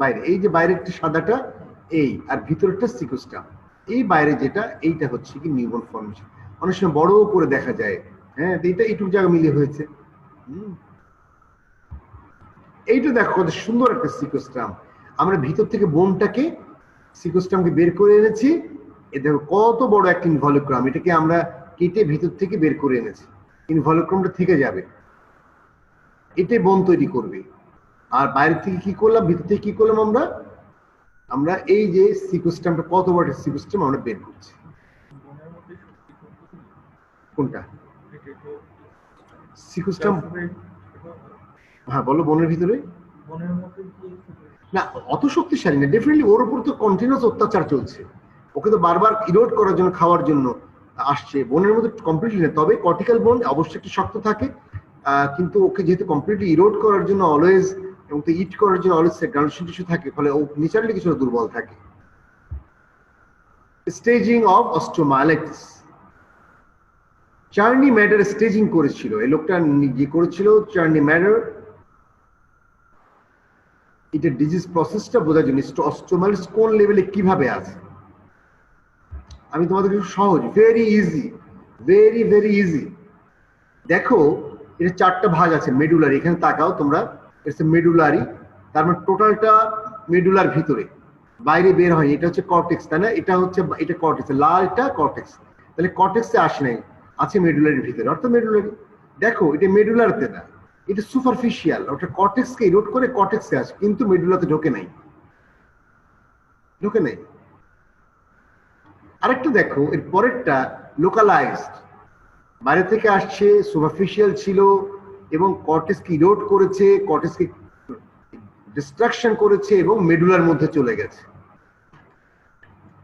বাইরে এই যে বাইরে একটা সাদাটা, এই আর ভিতরটা সিকুস্টাম, এই বাইরে যেটা, এইটা হচ্ছে কি নিউবোন ফর্মেশন। অনেক সময় বড় করে দেখা যায়। হ্যাঁ, এটা এইটুকু জায়গা মিলে হয়েছে। এইটা দেখো কত সুন্দর একটা সিকোস্ট্রাম। আমরা ভিতর থেকে বোনটাকে সিকোস্ট্রামকে বের করে এনেছি। এ দেখো কত বড় একটা ইনভলিউক্রাম, এটাকে আমরা কেটে ভিতর থেকে বের করে এনেছি। ইনভলিউক্রামটা থেকে যাবে, এটাই বোন তৈরি করবে। আর বাইরে থেকে কি করলাম, ভিতর থেকে কি করলাম, আমরা এই যে সিকোস্ট্রামটা কত বড় একটা সিকোস্ট্রাম আমরা বের করছি। কোনটা সিকোস্ট্রাম? হ্যাঁ বলো, বোনের ভিতরে না, অত শক্তিশালী না ডেফিনেটলি। ওর উপর তো কন্টিনিউয়াস অত্যাচার চলছে, ওকে তো বারবার ইরোড করার জন্য, খাওয়ার জন্য আসছে। বোনের মধ্যে কমপ্লিটলি না, তবে কর্টিক্যাল বোন অবশ্যই একটু শক্ত থাকে, কিন্তু ওকে যেহেতু কমপ্লিটলি ইরোড করার জন্য অলওয়েজ, এবং তো ইট করার জন্য অলওয়েজ গ্রানুলেশন টিস্যু থাকে, ফলে ও ন্যাচারালি কিছুটা দুর্বল থাকে। Staging of osteomyelitis, Cierny Mader staging করেছিল, এই লোকটা যে করেছিল চার্নি ম্যাডার, এটা ডিজিজ প্রসেসটা বোঝার জন্য অস্টিওমাইলাইটিস কোন লেভেলে কিভাবে আছে। আমি তোমাদের সহজ, very easy, very very easy. দেখো এটা চারটা ভাগ আছে মেডুলারি, এখানে তাকাও তোমরা, এটা মেডুলারি, তার মানে টোটালটা মেডুলার ভিতরে, বাইরে বের হয়। এটা হচ্ছে কর্টেক্স, তাই না? এটা হচ্ছে, এটা কর্টেক্স, লালটা কর্টেক্স, তাহলে কর্টেক্সে আসে নাই, আছে মেডুলারির ভিতরে, অর্থাৎ মেডুলারি। দেখো এটা মেডুলারতে না, এটা সুপারফিশিয়াল, ওটা কর্টেক্সকে ইরোড করে কর্টেক্সে আসে, কিন্তু মেডুলাতে ঢোকে নাই, ঢোকে নাই। আরেকটা দেখো, এর পরেরটা লোকালাইজড, বাইরে থেকে আসছে, সুপারফিশিয়াল ছিল এবং কর্টেক্সকে ইরোড করেছে, কর্টেক্সকে ডিস্ট্রাকশন করেছে এবং মেডুলার মধ্যে চলে গেছে,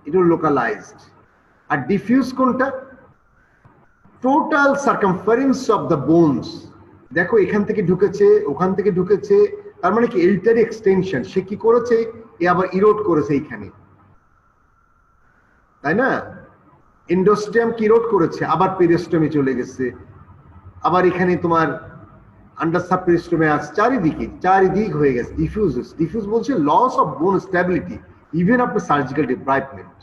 এটা লোকালাইজড। আর ডিফিউজ কোনটা? Total circumference of the bones. দেখো এখান থেকে ঢুকেছে, ওখান থেকে ঢুকেছে, তার মানে কি এলটারি এক্সটেনশন। সে কি করেছে, এ আবার ইরোড করেছে এইখানে, তাই না? এন্ডোস্টেম কি ইরোড করেছে, আবার পেরিস্টোমে চলে গেছে, আবার এখানে তোমার আন্ডার সাবপেরিস্টোমে আছে, চারিদিক হয়ে গেছে। ডিফিউজ বলছে loss of bone stability even after surgical debridement.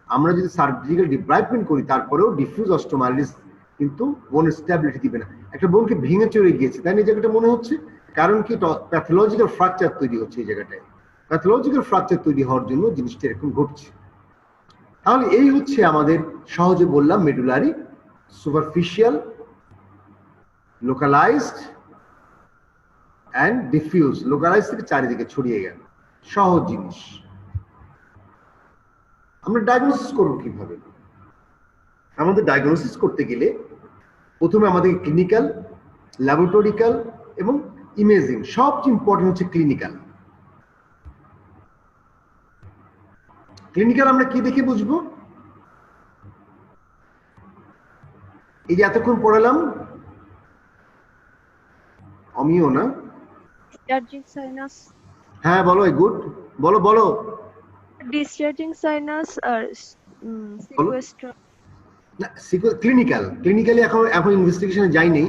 আমরা যদি সার্জিক্যাল ডিব্রাইভমেন্ট করি তারপরেও ডিফিউজ অস্টিওমাইলাইটিস কিন্তু বোনের স্টেবিলিটি দিবে না। একটা বোনকে ভেঙে চলে গিয়েছে, তাই না এই জায়গাটা মনে হচ্ছে, কারণ কি প্যাথোলজিক্যাল ফ্র্যাকচার তৈরি হচ্ছে এই জায়গাটায়। প্যাথোলজিক্যাল ফ্র্যাকচার তৈরি হওয়ার জন্য জিনিসটা এরকম ঘটছে। তাহলে এই হচ্ছে আমাদের, সহজে বললাম, medullary, superficial, localised and diffuse. Localise থেকে চারিদিকে ছড়িয়ে গেল, সহজ জিনিস। আমরা ডায়াগনোসিস করবো কিভাবে? আমাদের ডায়াগনোসিস করতে গেলে প্রথমে আমাদের ক্লিনিক্যাল, ল্যাবরেটরিক্যাল এবং ইমেজিং, সবচেয়ে ইম্পর্টেন্ট হচ্ছে ক্লিনিক্যাল। ক্লিনিক্যাল আমরা কি দেখে বুঝবো? এই যে এতক্ষণ পড়ালাম, অমিও না, Discharging sinus. হ্যাঁ বলো, গুড, বলো বলো। Discharging sinus or sequestration. না, ক্লিনিক্যালি এখন ইনভেস্টিগেশনে যাইনি,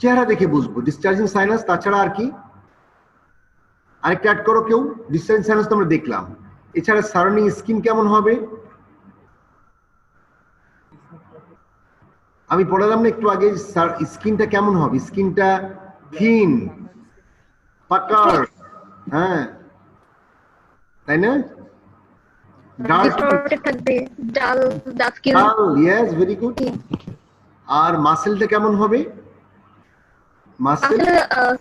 চেহারা দেখে বুঝবো ডিসচার্জিং সাইনাস। তাছাড়া আর কি? আরেকটা অ্যাড করো কেউ। ডিসচার্জিং সাইনাস তো আমরা দেখলাম, এছাড়া সারাউন্ডিং স্কিন কেমন হবে? আমি পড়ালাম না একটু আগে, স্কিনটা কেমন হবে? স্কিনটা থিন, পাকার, হ্যাঁ তাই না? Yes, very good. আর মাসেলটা কেমন হবে? মাসেল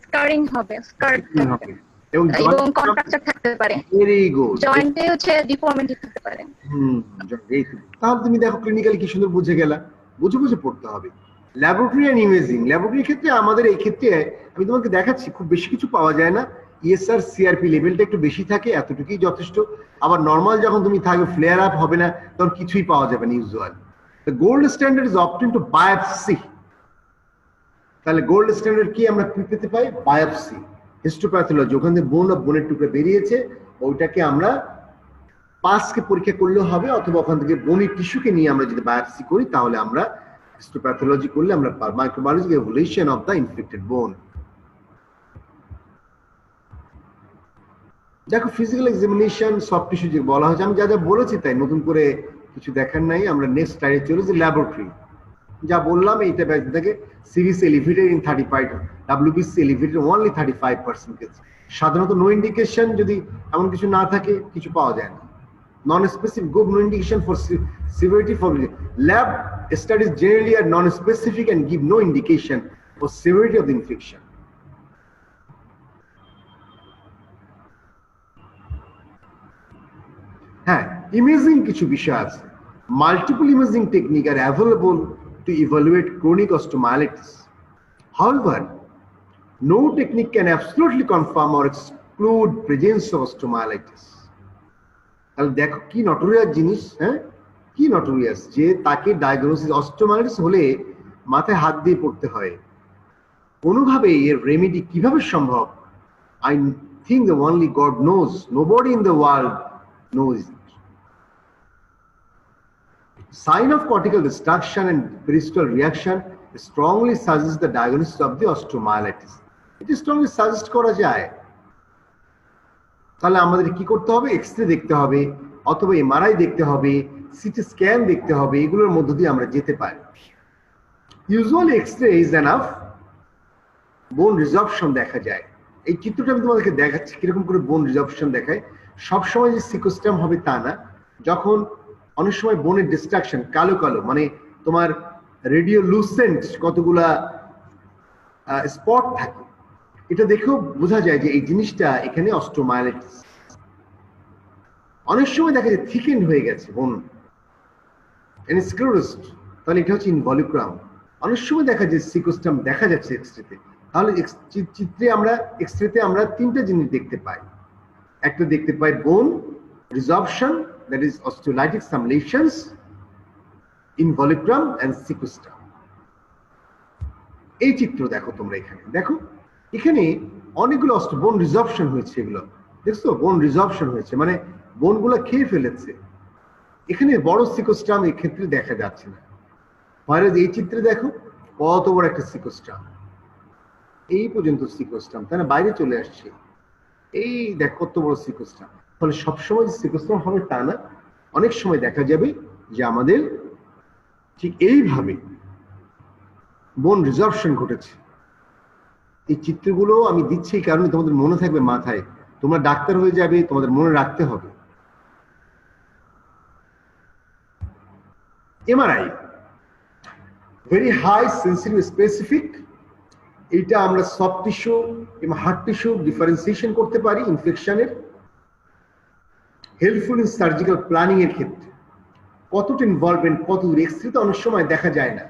স্কারিং হবে, হবে এবং কন্ট্রাকচার থাকতে পারে। Very good. জয়েন্টে হচ্ছে ডিফর্মিটি থাকতে পারে। তাহলে তুমি দেখো ক্লিনিক্যালি কি সুন্দর বুঝে গেলা। বুঝে বুঝে পড়তে হবে। ল্যাবরেটরি এন্ড ইমেজিং, ল্যাবরেটরির ক্ষেত্রে আমাদের এই ক্ষেত্রে আমি তোমাকে দেখাচ্ছি, খুব বেশি কিছু পাওয়া যায় না। ইএসআর সিআরপি লেভেলটা একটু বেশি থাকে, এতটুকুই যথেষ্ট। আবার নর্মাল যখন তুমি থাকবে, ফ্লেয়ার আপ হবে না, তখন কিছুই পাওয়া যাবে না usual. The gold standard is often to biopsy. তাহলে গোল্ড স্ট্যান্ডার্ড কি আমরা পেতে পাই? Biopsy, histopathology. ওখানে বোনের টুকরা বেরিয়েছে, ওইটাকে আমরা পাসকে পরীক্ষা করলেও হবে, অথবা ওখান থেকে বোনের টিস্যুকে নিয়ে আমরা যদি বায়োপসি করি তাহলে আমরা হিস্টোপ্যাথোলজি করলে আমরা microbiological evolution of the infected বোন। দেখো ফিজিক্যাল এক্সামিনেশন, সফট টিস্যু যে বলা হয়েছে, আমি যা যা বলেছি তাই, নতুন করে কিছু দেখার নাই। আমরা নেক্সট স্লাইডে চলে যে ল্যাবরেটরি। যা বললাম এইটা ব্যাধি থাকে সিভিস elevated in 35, WBC elevated only 35% কেস। সাধারণত নো ইন্ডিকেশন যদি এমন কিছু না থাকে কিছু পাওয়া যায় না। Non-specific give no indication for severity for lab studies generally are non-specific and give no indication for severity of the infection. হ্যাঁ, ইমেজিং কিছু বিষয় আছে। Multiple imaging techniques are available to evaluate chronic osteomyelitis. However, no technique can absolutely confirm or exclude presence of osteomyelitis. তাহলে দেখো কি notorious জিনিস, হ্যাঁ কি নটোরিয়াস, যে তাকে ডায়াগনোসিস অস্টিওমাইলিটিস হলে মাথায় হাত দিয়ে পড়তে হয়। কোনোভাবে এর রেমেডি কিভাবে সম্ভব? I think the only god nose, nobody in the world knows it. Sign of cortical destruction and peristitial reaction strongly suggests the diagnosis of the osteomyelitis. It is strongly suggest করা যায়। তাহলে আমাদের কি করতে হবে? X-ray দেখতে হবে, অথবা এমআরআই দেখতে হবে, সিটি স্ক্যান দেখতে হবে, এগুলোর মধ্য দিয়ে আমরা যেতে পারি। Usually X-ray is enough. Bone resorption দেখা যায়। এই চিত্রটা আমি তোমাদেরকে দেখাচ্ছি কিরকম করে বোন রিজর্পশন দেখায়। সবসময় যে সিকোস্টাম হবে তা না, যখন অনেক সময় বোনের ডিস্ট্রাকশন কালো কালো, মানে তোমার রেডিওলুসেন্ট কতগুলা স্পট থাকে, এটা দেখেও বোঝা যায় যে এই জিনিসটা এখানে অস্টিওমাইলিটিস। অনেক সময় দেখা যায় থিকেন্ড হয়ে গেছে বোন, স্ক্লেরোসড, তাহলে এটা হচ্ছে ইনভলিউক্রাম। অনেক সময় দেখা যায় সিকোস্টাম দেখা যাচ্ছে এক্স-রেতে। তাহলে চিত্রে আমরা এক্স-রেতে আমরা তিনটা জিনিস দেখতে পাই। একটা দেখতে পাই বোন রিজর্পশন, that is osteolytic some lesions, involucrum and siccostum. এই চিত্র দেখো তোমরা, এখানে দেখো এখানে অনেকগুলো বোন রিজর্পশন হয়েছে। এগুলো দেখছো বোন রিজর্পশন হয়েছে, মানে বোনগুলো খেয়ে ফেলেছে। এখানে বড় সিকোস্টাম এই ক্ষেত্রে দেখা যাচ্ছে না। পরে এই চিত্রে দেখো কত বড় একটা সিকোস্টাম, এই পর্যন্ত সিকোস্টাম, তাই না, বাইরে চলে আসছে। এই দেখ কত বড় সিকোস্টাম। ফলে সবসময় সিকোস্টাম হবে তা না, অনেক সময় দেখা যাবে যে আমাদের ঠিক এইভাবে বোন রিজর্পশন ঘটেছে। এই চিত্রগুলো আমি দিচ্ছি এই কারণে তোমাদের মনে থাকবে মাথায়, তোমরা ডাক্তার হয়ে যাবে, তোমাদের মনে রাখতে হবে। MRI very high sensitive specific. এইটা আমরা সফট টিস্যু এবং হার্ড টিস্যু ডিফারেন্সিয়েশন করতে পারি ইনফেকশনের। হেল্পফুল ইন সার্জিক্যাল প্ল্যানিং এর ক্ষেত্রে কতটা ইনভলভমেন্ট, কত এক্স-রে তো অনেক সময় দেখা যায় না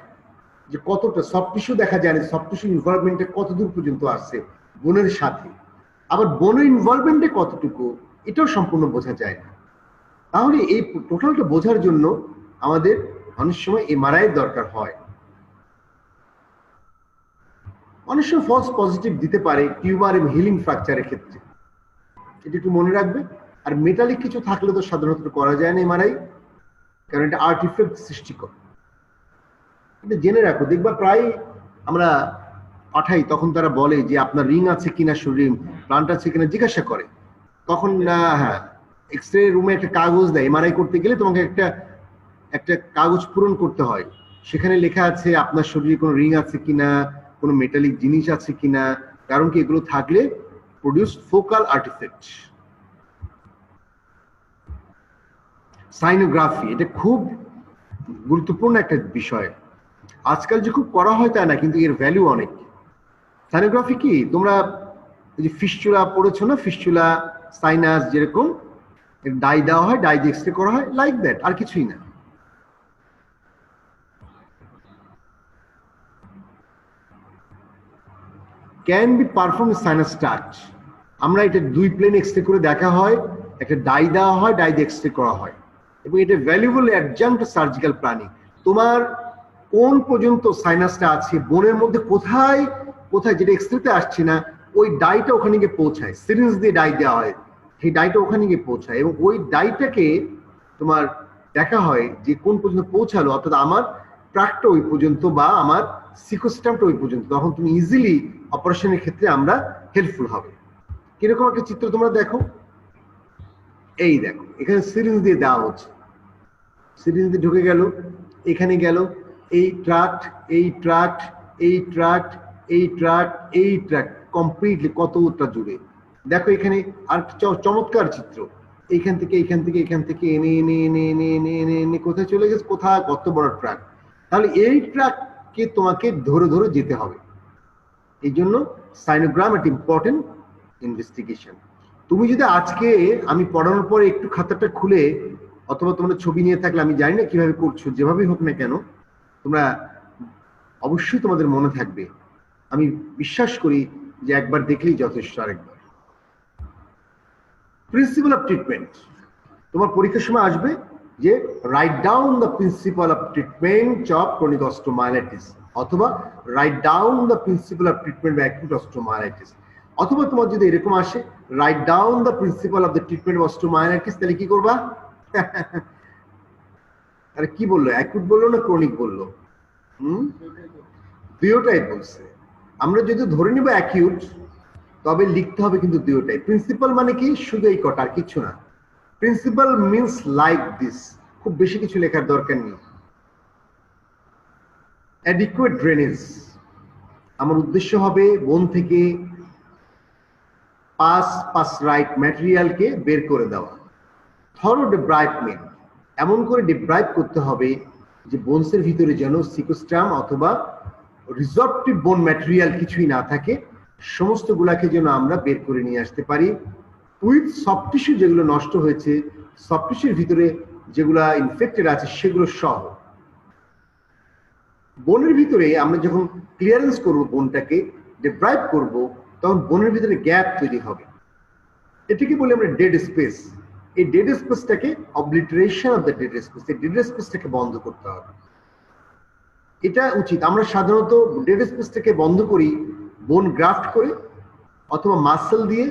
যে কতটা সফট টিস্যু দেখা যায় না, সফট টিস্যু ইনভলভমেন্টে কত দূর পর্যন্ত আসছে বোনের সাথে, আবার বোনের ইনভলভমেন্টে কতটুকু এটাও সম্পূর্ণ বোঝা যায় না। তাহলে এই টোটালটা বোঝার জন্য আমাদের অনেক সময় এমআরআই দরকার হয়। অনেক সময় ফলস পজিটিভ দিতে পারে টিউমার এবং হিলিং ফ্র্যাকচারের ক্ষেত্রে, এটা একটু মনে রাখবে। আর মেটালিক কিছু থাকলে তো সাধারণত করা যায় না এমআরআই, কারণ এটা আর্টিফ্যাক্ট সৃষ্টি করে। এটা জেনে রাখো, দেখবা প্রায় আমরা পাঠাই, তখন তারা বলে যে আপনার রিং আছে কিনা, শরীর প্লান্ট আছে কিনা জিজ্ঞাসা করে। তখন হ্যাঁ, এক্স-রে রুমে একটা কাগজ দেয়, এমআরআই করতে গেলে তোমাকে একটা কাগজ পূরণ করতে হয়। সেখানে লেখা আছে আপনার শরীরে কোনো রিং আছে কিনা, কোনো মেটালিক জিনিস আছে কিনা, কারণ কি এগুলো থাকলে প্রডিউস ফোকাল আর্টিফ্যাক্ট। সাইনোগ্রাফি এটা খুব গুরুত্বপূর্ণ একটা বিষয়। আজকাল যে খুব করা হয় তা না, কিন্তু এর ভ্যালু অনেক। সাইনোগ্রাফি কি, তোমরা যে ফিস্চুলা পড়েছো না, ফিস্চুলা সাইনাস যেরকম ডাই দেওয়া হয়, ডাই দিয়ে এক্স-রে করা হয়, লাইক দ্যাট, আর কিছুই না। Can be perform sinus touch. আমরা এটা দুই প্লেন এক্স-রে করে দেখা হয়, একটা ডাই দেওয়া হয়, ডাই দিয়ে এক্স-রে করা হয়, এবং এটা ভ্যালুয়েবল অ্যাডজাংক্ট সার্জিক্যাল প্ল্যানিং। তোমার কোন পর্যন্ত সাইনাসটা আছে, বোনের মধ্যে কোথায় কোথায় যেটা এক্স-রেতে আসছে না, ওই ডাইটা ওখানে গিয়ে পৌঁছায়। সিরিঞ্জ দিয়ে ডাই দেওয়া হয়, সেই ডাইটা ওখানে গিয়ে পৌঁছায়, এবং ওই ডাইটাকে তোমার দেখা হয় যে কোন পর্যন্ত পৌঁছালো, অর্থাৎ আমার ট্র্যাকটা ওই পর্যন্ত বা আমার সিকোস্টামটা ওই পর্যন্ত। তখন তুমি ইজিলি অপারেশনের ক্ষেত্রে আমরা হেল্পফুল হবে। কিরকম একটা চিত্র তোমরা দেখো, এই দেখো এখানে সিরিঞ্জ দিয়ে দেওয়া হচ্ছে, সিরিঞ্জ দিয়ে ঢুকে গেল, এখানে গেল, এই ট্রাক্ট, এই ট্রাক্ট, এই ট্রাক্ট, এই ট্রাক্ট, এই ট্রাক্ট কমপ্লিটলি কতটা জুড়ে। দেখো এখানে আর চমৎকার চিত্র, এইখান থেকে এইখান থেকে এখান থেকে এনে এনে এনে এনে এনে এনে এনে কোথায় চলে গেছে, কোথায় কত বড় ট্রাক। তাহলে এই ট্রাককে তোমাকে ধরে ধরে যেতে হবে। এই জন্য সাইনোগ্রাম একটা ইম্পর্টেন্ট ইনভেস্টিগেশন। তুমি যদি আজকে আমি পড়ানোর পরে একটু খাতাটা খুলে, অথবা তোমরা ছবি নিয়ে থাকলে, আমি জানি না কিভাবে করছো, যেভাবেই হোক না কেন তোমরা অবশ্যই তোমাদের মনে থাকবে। আমি বিশ্বাস করি যে একবার দেখলেই যথেষ্ট। আরেকবার প্রিন্সিপাল অফ ট্রিটমেন্ট তোমার পরীক্ষার সময় আসবে যে write down the principle of treatment of chronic osteomyelitis, অথবা write down the principle of treatment of acute osteomyelitis, অথবা তোমার যদি এরকম আসে write down the principle of the treatment of osteomyelitis, তাহলে কি করবা? আরে কি বললো, অ্যাকিউট বললো না ক্রনিক বললো? দুটোটাই বলছে। আমরা যদি ধরে নিব অ্যাকিউট, তবে লিখতে হবে কিন্তু দুটোটাই। প্রিন্সিপাল মানে কি, শুধু এই কটা, আর কিছু না। প্রিন্সিপাল মিন্স লাইক দিস, খুব বেশি কিছু লেখার দরকার নেই। অ্যাডিকুয়েট ড্রেনেজ, আমার উদ্দেশ্য হবে বোন থেকে পাস রাইট ম্যাটেরিয়ালকে বের করে দেওয়া। থরো ডিব্রাইভমেন্ট, এমন করে ডিব্রাইভ করতে হবে যে বোনসের ভিতরে যেন সিকোস্ট্রাম অথবা রিজর্পটিভ বোন ম্যাটেরিয়াল কিছুই না থাকে, সমস্ত গুলাকে যেন আমরা বের করে নিয়ে আসতে পারি। উইথ সফট টিস্যু, যেগুলো নষ্ট হয়েছে, সফট টিস্যুর ভিতরে যেগুলা ইনফেক্টেড আছে সেগুলো সহ। বোনের ভিতরে আমরা যখন ক্লিয়ারেন্স করব, বোনটাকে ডিব্রাইভ করব, তখন বোনের ভিতরে গ্যাপ তৈরি হবে। এটাকে বলি আমরা ডেড স্পেস। এই ডেড স্পেসটাকে obliteration of the dead space, এই ডেড স্পেসটাকে বন্ধ করতে হবে। এটা উচিত। আমরা সাধারণত ডেড স্পেসটাকে বন্ধ করি বোন গ্রাফট করে অথবা মাসেল দিয়ে।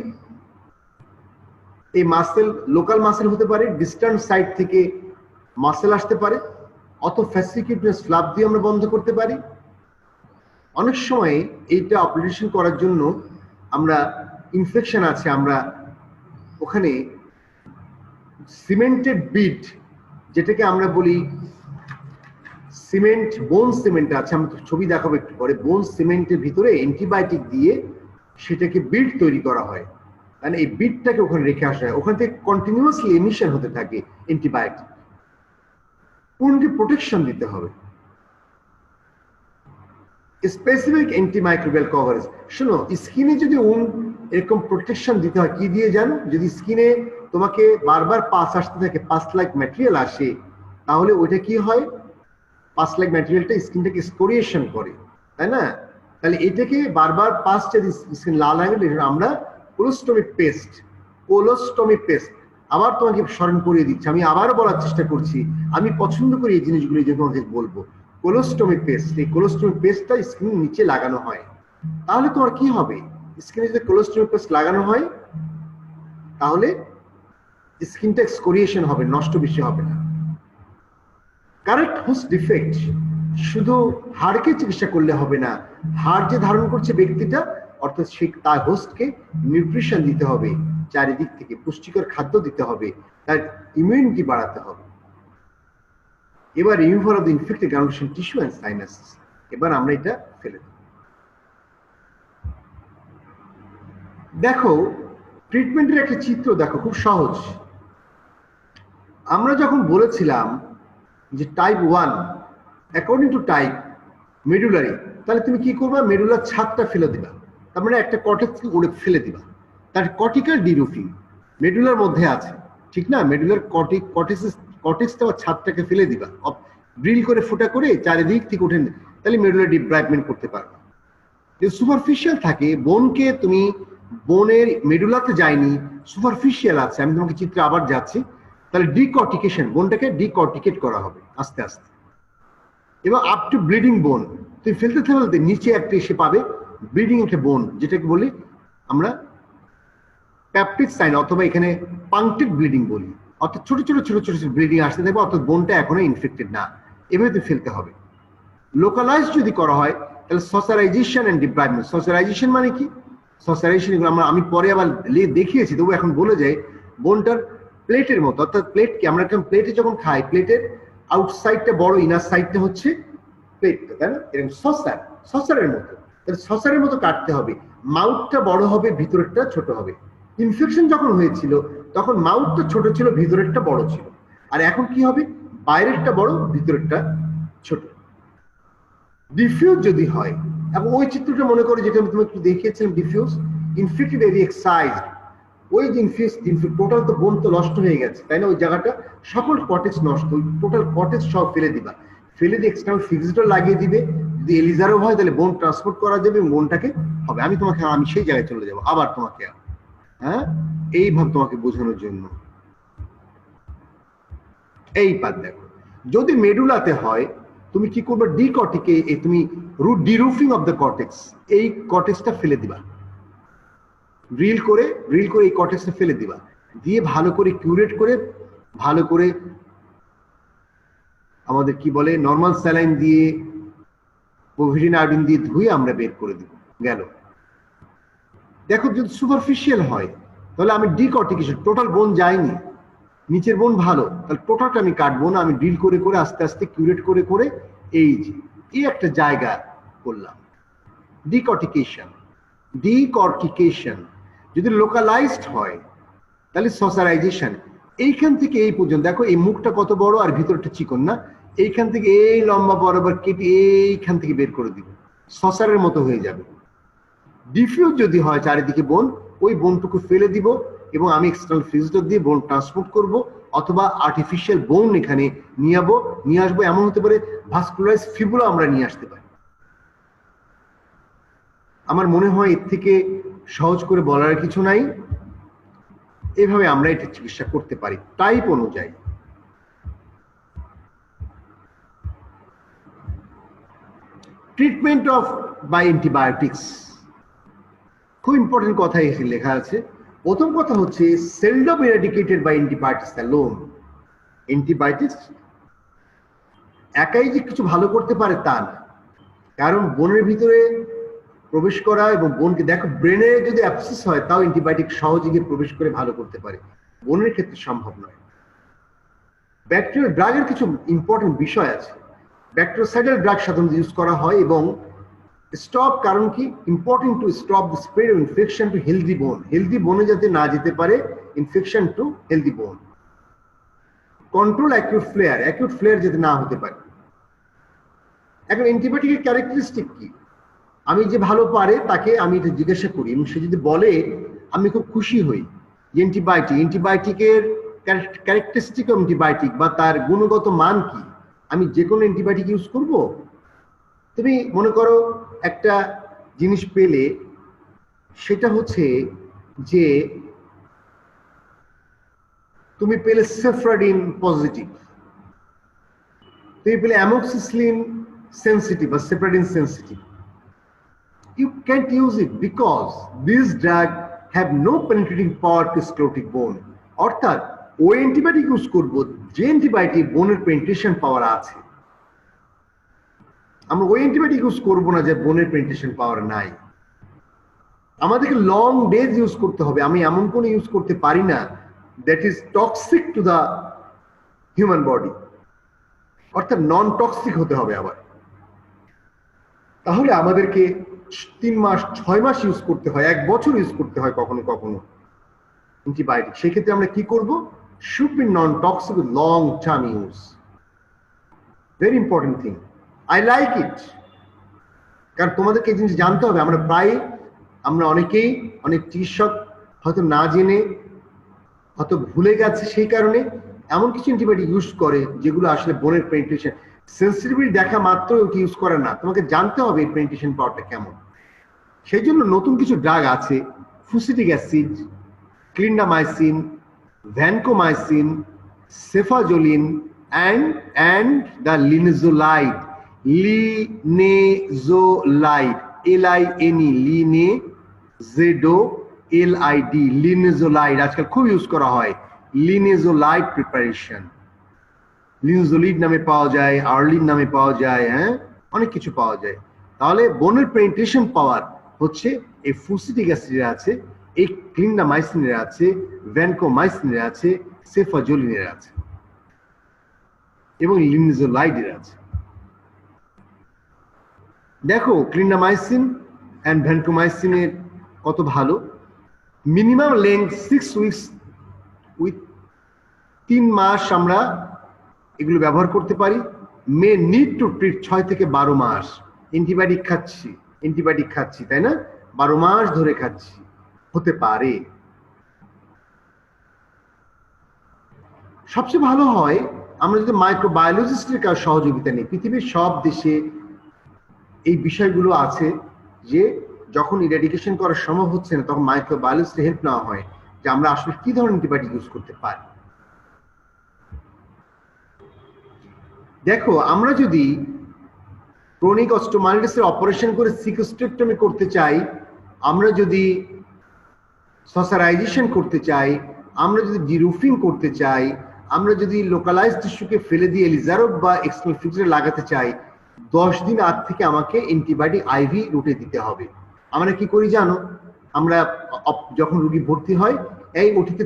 এই মাসেল লোকাল মাসেল হতে পারে, ডিস্ট্যান্ট সাইড থেকে মাসেল আসতে পারে, অথবা ফ্যাসিকিউটাস ফ্লাপ দিয়ে আমরা বন্ধ করতে পারি। অনেক সময় এইটা অপারেশন করার জন্য আমরা ইনফেকশন আছে, আমরা ওখানে সিমেন্টেড বিট, যেটাকে আমরা বলি সিমেন্ট, বোন সিমেন্ট আছে, আমি ছবি দেখাবো একটু পরে। বোন সিমেন্টের ভিতরে অ্যান্টিবায়োটিক দিয়ে সেটাকে বিট তৈরি করা হয়, মানে এই বিটটাকে ওখানে রেখে আসা হয়। ওখান থেকে কন্টিনিউয়াসলি এমিশন হতে থাকে অ্যান্টিবায়োটিক। কোনকে প্রোটেকশন দিতে হবে, স্পেসিফিক অ্যান্টিমাইক্রোবিয়াল কভারেজ। শোনো, স্কিনে যদি এরকম প্রোটেকশন দিতে হয়, কি দিয়ে জানো? যদি স্কিনে তোমাকে বারবার পাস আসতে থাকে, পাস লাইক ম্যাটেরিয়াল আসে, তাহলে ওইটা কি হয়, পাস লাইক ম্যাটেরিয়ালটা স্কিনটাকে স্কোরিয়েশন করে, তাই না? তাহলে এটাকে বারবার পাস যদি স্কিন লাল হয়ে গেলে আমরা কোলোস্টমিক পেস্ট, কোলোস্টমিক পেস্ট, আবার তোমাকে স্মরণ করিয়ে দিচ্ছি, আমি আবার বলার চেষ্টা করছি, আমি পছন্দ করি এই জিনিসগুলো যে তোমাকে বলবো। কোলোস্টমিক পেস্ট, এই কোলোস্টমিক পেস্টটা স্কিনের নিচে লাগানো হয়। তাহলে তোমার কি হবে, স্কিনে যদি কোলোস্টমিক পেস্ট লাগানো হয় তাহলে স্কিনটা এক্সকোরিয়েশন হবে, নষ্ট বেশি হবে না। কারেক্ট হোস্ট ডিফেক্ট, শুধু হাড়কে চিকিৎসা করলে হবে না, হাড় যে ধারণ করছে ব্যক্তিটা, অর্থাৎ সে তার হোস্টকে নিউট্রিশন দিতে হবে, চারিদিক থেকে পুষ্টিকর খাদ্য দিতে হবে, তার ইমিউনিটি বাড়াতে হবে। এবার removal of the infected granulation tissue and sinuses, এবার আমরা এটা ফেলে দেব। দেখো ট্রিটমেন্টের একটা চিত্র দেখো, খুব সহজ। আমরা যখন বলেছিলাম যে type 1 according to type medullary, তাহলে তুমি কি করবা, মেডুলার ছাদটা ফেলে দিবা, তার মানে একটা কর্টেক্সকে উড়ে ফেলে দিবা। তার কর্টিক্যাল ডিরুফিং মেডুলার মধ্যে আছে, ঠিক না? মেডুলার কর্টেক্সটা বা ছাদটাকে ফেলে দিবা, ড্রিল করে ফুটা করে চারিদিক থেকে উঠে, তাহলে মেডুলার ডিব্রাইভমেন্ট করতে পারবে। যদি সুপারফিশিয়াল থাকে, বোনকে তুমি বোনের মেডুলাতে যায়নি, সুপারফিশিয়াল আছে, আমি তোমাকে চিত্রে আবার যাচ্ছি, তাহলে ডিকর্টিকেশন, বোনটাকে ডিকর্টিকেট করা হবে আস্তে আস্তে। এবং আপ টু ব্লিডিং বোন, তুমি ফেলতে ফেলতে নিচে একটা এসে পাবে ব্লিডিং একটা বোন, যেটাকে বলি আমরা প্যাপটিক সাইন, অথবা এখানে পাংক্টেড ব্লিডিং বলি, অর্থাৎ ছোট ছোট ছোট ছোট ব্লিডিং আসতে থাকবে, অর্থাৎ বোনটা এখনো ইনফেক্টেড না, এভাবে তুমি ফেলতে হবে। লোকালাইজ যদি করা হয় তাহলে সসারাইজেশন এন্ড ডিব্রাইভমেন্ট। সসারাইজেশন মানে কি? সসারাইজেশন এগুলো আমি পরে আবার দেখিয়েছি, তবু এখন বলে যাই, বোনটার প্লেটের মতো, অর্থাৎ প্লেট কি আমরা প্লেটে যখন খাই, প্লেটের আউটসাইডটা বড়, ইনার সাইডটা হচ্ছে প্লেটটা, তাই না? এরকম সসারের মতো, তাহলে সসারের মতো কাটতে হবে। মাউথটা বড় হবে, ভিতরেরটা ছোট হবে। ইনফেকশন যখন হয়েছিল তখন মাউথটা ছোট ছিল, ভিতরেরটা বড় ছিল। আর এখন কি হবে? বাইরেরটা বড়, ভিতরেরটা ছোট। ডিফিউজ যদি হয়, এবং ওই চিত্রটা মনে করো যেটা আমি তোমাকে দেখিয়েছিলাম, ডিফিউজ ইনফেক্টেড এরিয়া এক্সাইজ, ওই যে টোটাল তো বোন তো নষ্ট হয়ে গেছে, তাই না? ওই জায়গাটা সকল কটেজ নষ্ট, টোটাল কটেজ সব ফেলে দিবা, ফেলে দিয়ে এক্সটার্নাল ফিক্সডও লাগিয়ে দিবে। যদি এলিজারও হয় তাহলে বোন ট্রান্সপোর্ট করা যাবে, বোনটাকে হবে। আমি সেই জায়গায় চলে যাবো আবার তোমাকে, হ্যাঁ, এইভাবে তোমাকে বোঝানোর জন্য। এই পাত দেখো, যদি মেডুলাতে হয় তুমি কি করবে? ডিকর্টিকে তুমি ডিরুফিং অফ দ্য কর্টেক্স, এই কর্টেক্সটা ফেলে দিবা, ড্রিল করে এই কর্টেক্সটা ফেলে দিবা, দিয়ে ভালো করে কিউরেট করে, ভালো করে আমাদের কি বলে নর্মাল স্যালাইন দিয়ে, পোভিডিন আয়োডিন দিয়ে ধুয়ে আমরা বের করে দিব। গেল। দেখো যদি সুপারফিশিয়াল হয় তাহলে আমি ডিকর্টিকেশন, টোটাল বোন যায়নি, নিচের বোন ভালো, তাহলে টোটালটা আমি কাটবো না, আমি ড্রিল করে করে আস্তে আস্তে কিউরেট করে করে এই যে একটা জায়গা করলাম। ডিকর্টিকেশন। যদি লোকালাইজড হয় তাহলে সসারাইজেশন। এইখান থেকে এই পর্যন্ত দেখো, এই মুখটা কত বড় আর ভিতরটা চিকন না, এইখান থেকে এই লম্বা বরাবর কেটে এইখান থেকে বের করে দিব, সসারের মতো হয়ে যাবে। ডিফিউজ যদি হয় চারিদিকে বোন, ওই বোনটুকু ফেলে দিব এবং আমি এক্সটার্নাল ফিজিওলজি দিয়ে বোন ট্রান্সপোর্ট করব, অথবা আর্টিফিশিয়াল বোন এখানে নিয়ে আসবো। এমন হতে পারে ভাস্কুলারাইজ ফিবুলা আমরা নিয়ে আসতে পারি। আমার মনে হয় এর থেকে সহজ করে বলার কিছু নাই। এভাবে আমরা এটা চিকিৎসা করতে পারি টাইপ অনুযায়ী। ট্রিটমেন্ট অফ বাই অ্যান্টিবায়োটিক্স, খুব ইম্পর্টেন্ট কথা এখানে লেখা আছে। প্রথম কথা হচ্ছে seldom eradicated by antibiotics alone. Antibiotics একাই যে কিছু ভালো করতে পারে তা না, কারণ বোনের ভিতরে প্রবেশ করা এবং বোনকে দেখো, ব্রেনে যদি অ্যাবসেস হয় তাও অ্যান্টিবায়োটিক সহজে গিয়ে প্রবেশ করে ভালো করতে পারে, বোনের ক্ষেত্রে সম্ভব নয়। ব্যাকটেরিয়াল ড্রাগের কিছু ইম্পর্টেন্ট বিষয় আছে। ব্যাকটেরিয়াসাইডাল ড্রাগ সাধারণত ইউজ করা হয় এবং স্টপ, কারণ কি important to stop the spread of infection to healthy বোন, হেলদি বোনে যাতে না যেতে পারে ইনফেকশন টু হেলদি বোন। কন্ট্রোল অ্যাকিউট ফ্লেয়ার যাতে না হতে পারে। এখন অ্যান্টিবায়োটিকের ক্যারেক্টারিস্টিক কি? আমি যে ভালো পারে তাকে আমি এটা জিজ্ঞাসা করি এবং সে যদি বলে আমি খুব খুশি হই। অ্যান্টিবায়োটিকের ক্যারেক্টারিস্টিক অ্যান্টিবায়োটিক বা তার গুণগত মান কি, আমি যে কোনো অ্যান্টিবায়োটিক ইউজ করব? তুমি মনে করো একটা জিনিস পেলে, সেটা হচ্ছে যে তুমি পেলে সেফ্রাডিন পজিটিভ, তুমি পেলে অ্যামোক্সিসিলিন সেন্সিটিভ বা cefradine sensitive, you can't use it because these drugs have no penetrating power to sclerotic bone. অর্থাৎ ওই অ্যান্টিবায়োটিক ইউজ করবো যে অ্যান্টিবায়োটিক বোনের পেনিট্রেশন পাওয়ার আছে। আমরা ওই অ্যান্টিবায়োটিক ইউজ করবো না যে বোনের পেনিট্রেশন পাওয়ার নাই। আমাদেরকে লং ডেজ ইউজ করতে হবে। আমি এমন কোনো ইউজ করতে পারি না that is toxic to the human body, অর্থাৎ নন টক্সিক হতে হবে আবার। তাহলে আমাদেরকে 3 মাস 6 মাস ইউজ করতে হয়, 1 বছর ইউজ করতে হয় কখনো কখনো অ্যান্টিবায়োটিক। সেক্ষেত্রে আমরা কি করব? Should be non toxic with long term use. Very important thing, I like it. কারণ তোমাদেরকে এই জিনিস জানতে হবে। আমরা অনেকেই, অনেক চিকিৎসক হয়তো না জেনে, হয়তো ভুলে গেছে, সেই কারণে এমন কিছু অ্যান্টিবায়োটিক ইউজ করে যেগুলো আসলে বোনের পেনিট্রেশন সেন্সিটিভিটি দেখা মাত্র ওকে ইউজ করে না, তোমাকে জানতে হবে এই পেনিট্রেশন পাওয়ারটা কেমন। সেই জন্য নতুন কিছু ড্রাগ আছে, fusidic acid, clindamycin, vancomycin, cefazolin and the linezolide, linezolide আজকাল খুব ইউজ করা হয়। linezolide প্রিপারেশন, লিনজোলিড নামে পাওয়া যায়, আর্লিন নামে পাওয়া যায়, হ্যাঁ, অনেক কিছু পাওয়া যায়। তাহলে বোনের পেনিট্রেশন পাওয়ার হচ্ছে এই ফুসিটিক অ্যাসিডের আছে, এই ক্লিন্ডামাইসিনের আছে, ভ্যানকোমাইসিনের আছে, সেফাজোলিনের আছে এবং লিনজোলাইডের আছে। দেখো ক্লিন্ডামাইসিন অ্যান্ড ভ্যানকোমাইসিনের কত ভালো, মিনিমাম লেন্থ 6 উইকস, উইথ 3 মাস আমরা এগুলো ব্যবহার করতে পারি। মে নিড টু ট্রিট 6 থেকে 12 মাস। অ্যান্টিবায়োটিক খাচ্ছি তাই না, 12 মাস ধরে খাচ্ছি, হতে পারে। সবচেয়ে ভালো হয় আমরা যদি মাইক্রোবায়োলজিস্টের কাছে সহযোগিতা নিই। পৃথিবীর সব দেশে এই বিষয়গুলো আছে যে যখন ইরাডিকেশন করা সম্ভব হচ্ছে না তখন মাইক্রোবায়োলজিস্টের হেল্প নেওয়া হয় যে আমরা আসলে কি ধরনের অ্যান্টিবায়োটিক ইউজ করতে পারি। দেখো আমরা যদি ক্রনিক অস্টিওমাইলিটিসের অপারেশন করে সিস্টেক্টমি করতে চাই, আমরা যদি সসারাইজেশন করতে চাই, আমরা যদি ডিরুফিং করতে চাই, আমরা যদি লোকালাইজ টিস্যুকে ফেলে দিয়ে এলিজারভ বা এক্সটার্নাল ফিক্সরে লাগাতে চাই, 10 দিন আগ থেকে আমাকে অ্যান্টিবায়োটিক আইভি রুটে দিতে হবে। আমরা কি করি জানো, আমরা যখন রোগী ভর্তি হয় এই ওটিতে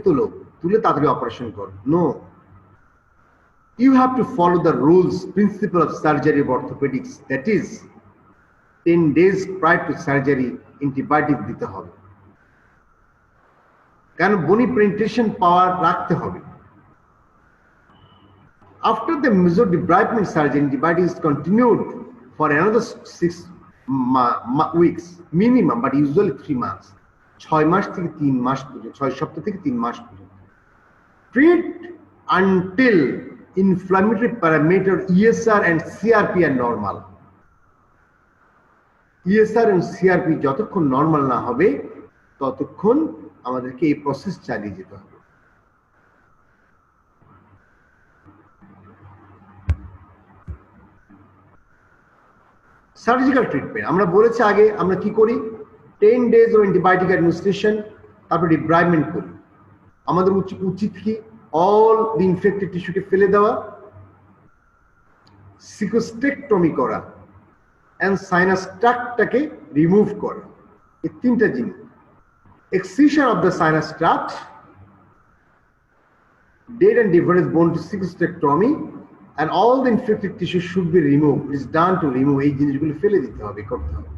তুলে তাড়াতাড়ি অপারেশন কর। No, you have to follow the rules, principle of surgery of orthopedics, that is 10 days prior to surgery antibiotic দিতে হবে, কারণ বনি পেনিট্রেশন পাওয়ার রাখতে হবে। After the mesodebridement surgery, antibiotic is continued for another 6 weeks minimum, but usually 3 months, 6 মাস থেকে 3 মাস পর্যন্ত, 6 সপ্তাহ থেকে 3 মাস পর্যন্ত। Treat until inflammatory parameter ESR and CRP are normal. ESR and CRP যতক্ষণ নরমাল না হবে ততক্ষণ আমাদেরকে এই প্রসেস চালিয়ে যেতে হবে। সার্জিক্যাল ট্রিটমেন্ট আমরা বলেছি আগে আমরা কি করি, 10 days of antibiotic administration, তারপর ডিব্রাইডমেন্ট করি। আমাদের উচিত কি, অল দি ইনফেক্টেড টিস্যুকে ফেলে দেওয়া, সিকোস্টেকটমি করা, এন্ড সাইনাস ট্র্যাক্টটাকে রিমুভ করা। এই 3টা জিনিস, excision of the sinus tract, dead and different bone to cystectomy, and all the infected tissue should be removed. It is done to remove এই জিনিসগুলো ফেলে দিতে হবে, করতে হবে।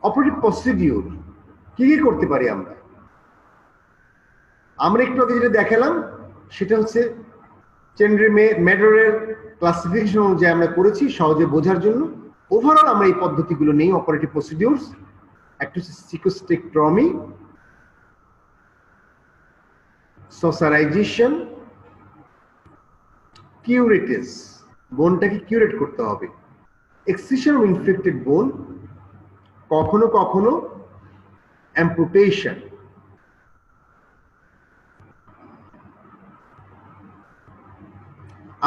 অপারেটিভ প্রসিডিউর কি কি করতে পারি আমরা একটু আগে যেটা দেখালাম সেটা হচ্ছে মেডরের ক্লাসিফিকেশন অনুযায়ী আমরা করেছি সহজে বোঝার জন্য। ওভারঅল আমরা এই পদ্ধতিগুলো নেই অপারেটিভ প্রসিডিউরস। একটা হচ্ছে সিকোস্টেকটমি, সসারাইজেশন, কিউরেটিস, বোনটাকে কিউরেট করতে হবে, এক্সিশন অফ ইনফেক্টেড বোন, কখনো কখনো অ্যাম্পুটেশন।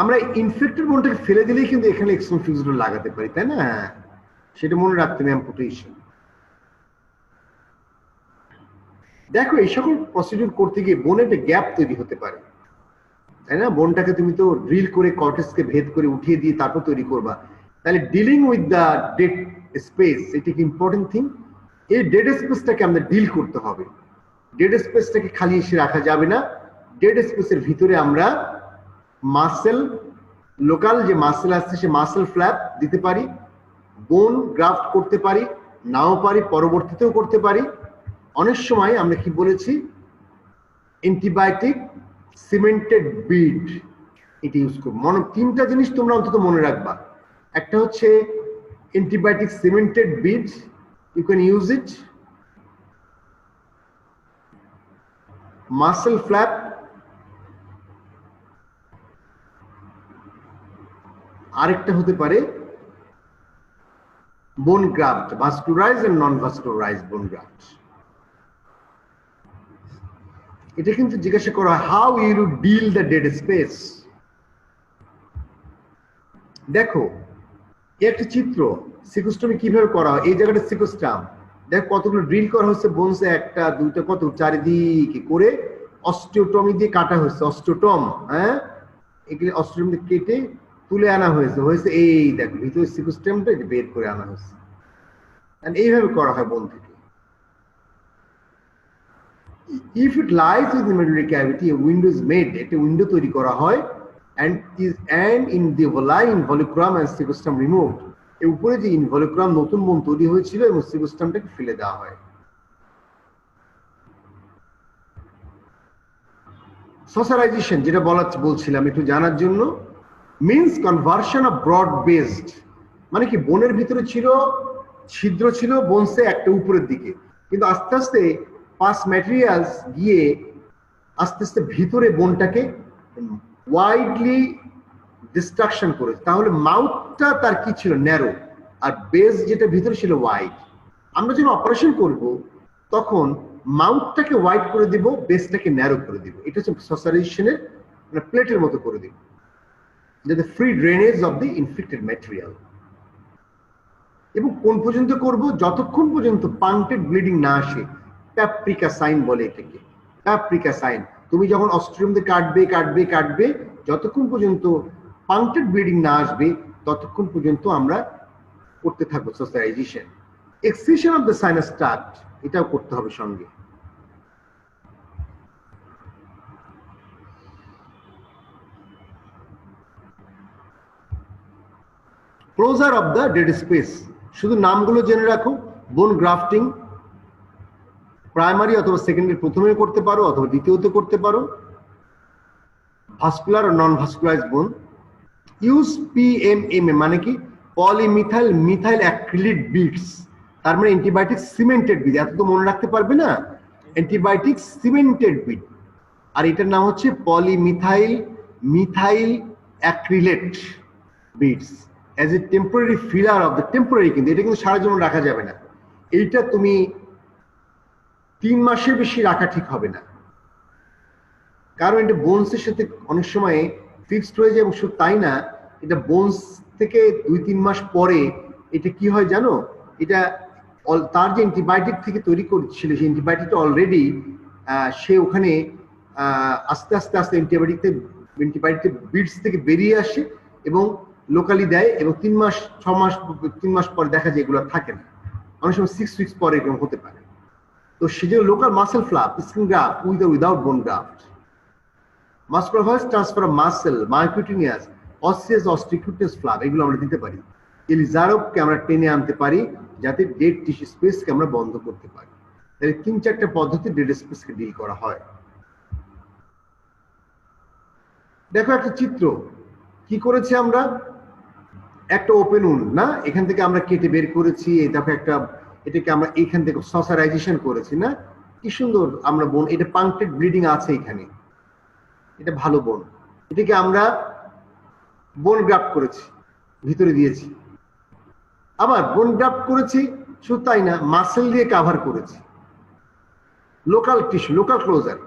আমরা ইনফেক্টেড বোনটাকে ফেলে দিলেই কিন্তু এখানে এক্সটার্নাল ফিক্সড লাগাতে পারি, তাই না? সেটা মনে রাখতে হবে, অ্যাম্পুটেশন। দেখো এই সকল প্রসিডিউর করতে গিয়ে বোনে একটা গ্যাপ তৈরি হতে পারে, তাই না? বোনটাকে তুমি তো ড্রিল করে কর্টেক্সকে ভেদ করে উঠিয়ে দিয়ে তারপর তৈরি করবা, তাহলে dealing with the dead space এটা কি ইম্পর্টেন্ট থিং। এই ডেড স্পেসটাকে আমাদের ডিল করতে হবে। ডেড স্পেসটাকে খালি এসে রাখা যাবে না। ডেড স্পেসের ভিতরে আমরা মাসেল, লোকাল যে মাসেল আছে সে মাসেল ফ্ল্যাপ দিতে পারি, বোন গ্রাফট করতে পারি, নাও পারি, পরবর্তীতেও করতে পারি। অনেক সময় আমরা কি বলেছি, অ্যান্টিবায়োটিক সিমেন্টেড বিড এটা ইউজ করব। 3টা জিনিস তোমরা অন্তত মনে রাখবা। একটা হচ্ছে antibiotic cemented bead, you can use it. Muscle flap, আরেকটা হতে পারে বোন গ্রাফট, ভাস্কুলারাইজ এন্ড নন ভাস্কুলারাইজ বোন গ্রাফট। এটা কিন্তু জিজ্ঞাসা করা হয় how you deal the dead space. দেখো একটা চিত্র, সিকোস্টমি কিভাবে করা হয়। এই জায়গাটা সিকোস্টাম, দেখো কতগুলো ড্রিল করা হচ্ছে বোনসে, 1টা 2টা কত চারিদিকে করে অস্টিওটমি দিয়ে কাটা হয়েছে, অস্টিওটম। হ্যাঁ, এগুলো অস্টিওটম দিয়ে কেটে তুলে আনা হয়েছে এই দেখো ভিতরে সিকোস্টেমটা বের করে আনা হয়েছে। এইভাবে করা হয় বোন থেকে। if it lies within the medullary cavity, a window is made, একটা উইন্ডো তৈরি করা হয়, and in the involucrum and cecostrum removed, এর উপরে যে ইনভলিক্রাম নতুন বোন তৈরি হয়েছিল এবং সিকোস্টামটাকে ফেলে দেওয়া হয়। সসারাইজেশন যেটা বলছিলাম একটু জানার জন্য, means conversion of broad based, মানে কি বোনের ভিতরে ছিল ছিদ্র ছিল বোনসে একটা উপরের দিকে, কিন্তু আস্তে আস্তে পাস ম্যাটেরিয়ালস গিয়ে আস্তে আস্তে ভিতরে বোনটাকে ওয়াইডলি ডিস্ট্রাকশন করেছে। তাহলে মাউথটা তার কি ছিল ন্যারো, আর বেস যেটা ভিতরে ছিল ওয়াইড। আমরা যখন অপারেশন করব তখন মাউথটাকে ওয়াইড করে দিব, বেসটাকে ন্যারো করে দিব। এটা হচ্ছে সসারাইজেশনের মানে প্লেটের মতো করে দিব, যাতে free drainage of the infected material. এবং কোন পর্যন্ত করব? যতক্ষণ পর্যন্ত পাংক্টেড ব্লিডিং না আসে। প্যাপ্রিকা সাইন বলে এটাকে, প্যাপ্রিকা সাইন। তুমি যখন অস্ট্রিয়াম দিয়ে কাটবে যতক্ষণ পর্যন্ত পাংক্টেড ব্লিডিং না আসবে ততক্ষণ পর্যন্ত আমরা করতে থাকবো saucerization. Excision of the sinus tract এটাও করতে হবে সঙ্গে। Closure of the dead space, শুধু নামগুলো জেনে রাখো। বোন গ্রাফটিং প্রাইমারি অথবা সেকেন্ডারি প্রথমে করতে পারো অথবা দ্বিতীয়তে করতে পারো। ভাস্কুলার ও নন ভাস্কুলারাইজ বোন। ইউজ PMMA মানে কি পলিমিথাইল মিথাইল অ্যাক্রিলিক বিডস, তার মানে অ্যান্টিবায়োটিক সিমেন্টেড বিড। এত তো মনে রাখতে পারবে না, অ্যান্টিবায়োটিক সিমেন্টেড বিড। আর এটার নাম হচ্ছে polymethyl methyl acrylate beads as a temporary filler of the temporary, কিন্তু এটা কিন্তু সারা জীবন রাখা যাবে না। এইটা তুমি 3 মাসের বেশি রাখা ঠিক হবে না, কারণ এটা বোনসের সাথে অনেক সময় ফিক্সড হয়ে যায়। এবং শুধু তাই না, এটা বোনস থেকে 2-3 মাস পরে এটা কি হয় জানো, এটা তার যে অ্যান্টিবায়োটিক থেকে তৈরি করছিল সেই অ্যান্টিবায়োটিকটা অলরেডি সে ওখানে আস্তে আস্তে আস্তে অ্যান্টিবায়োটিক বিডস থেকে বেরিয়ে আসে এবং লোকালি দেয়, এবং 3 মাস 3 মাস পরে দেখা যায় এগুলো থাকে না, অনেক সময় 6 উইকস পরে এরকম হতে পারে। তো সেজন্য local muscle flap, skin graft with or without bone graft, muscular transfer of muscle, myocutaneous, osseous, osteocutaneous flap, এগুলো আমরা দিতে পারি। এলিজারভকে আমরা টেনে আনতে পারি যাতে ডেড টিস্যু স্পেসকে আমরা বন্ধ করতে পারি। তাহলে 3-4টা পদ্ধতি ডেড স্পেসকে ডিল করা হয়। দেখো একটা চিত্র কি করেছি আমরা, একটা ওপেন উন্ড না, এখান থেকে আমরা কেটে বের করেছি। এই দেখো একটা, এটাকে আমরা এখান থেকে সসারাইজেশন করেছি না, কি সুন্দর আমরা বোন। এটা পাংক্টেড ব্লিডিং আছে এখানে, এটা ভালো বোন। এটাকে আমরা বোন গ্রাফট করেছি, ভিতরে দিয়েছি। আবার বোন গ্রাফট করেছি, শুধু তাই না, মাসেল দিয়ে কাভার করেছি। Local tissue, local closure,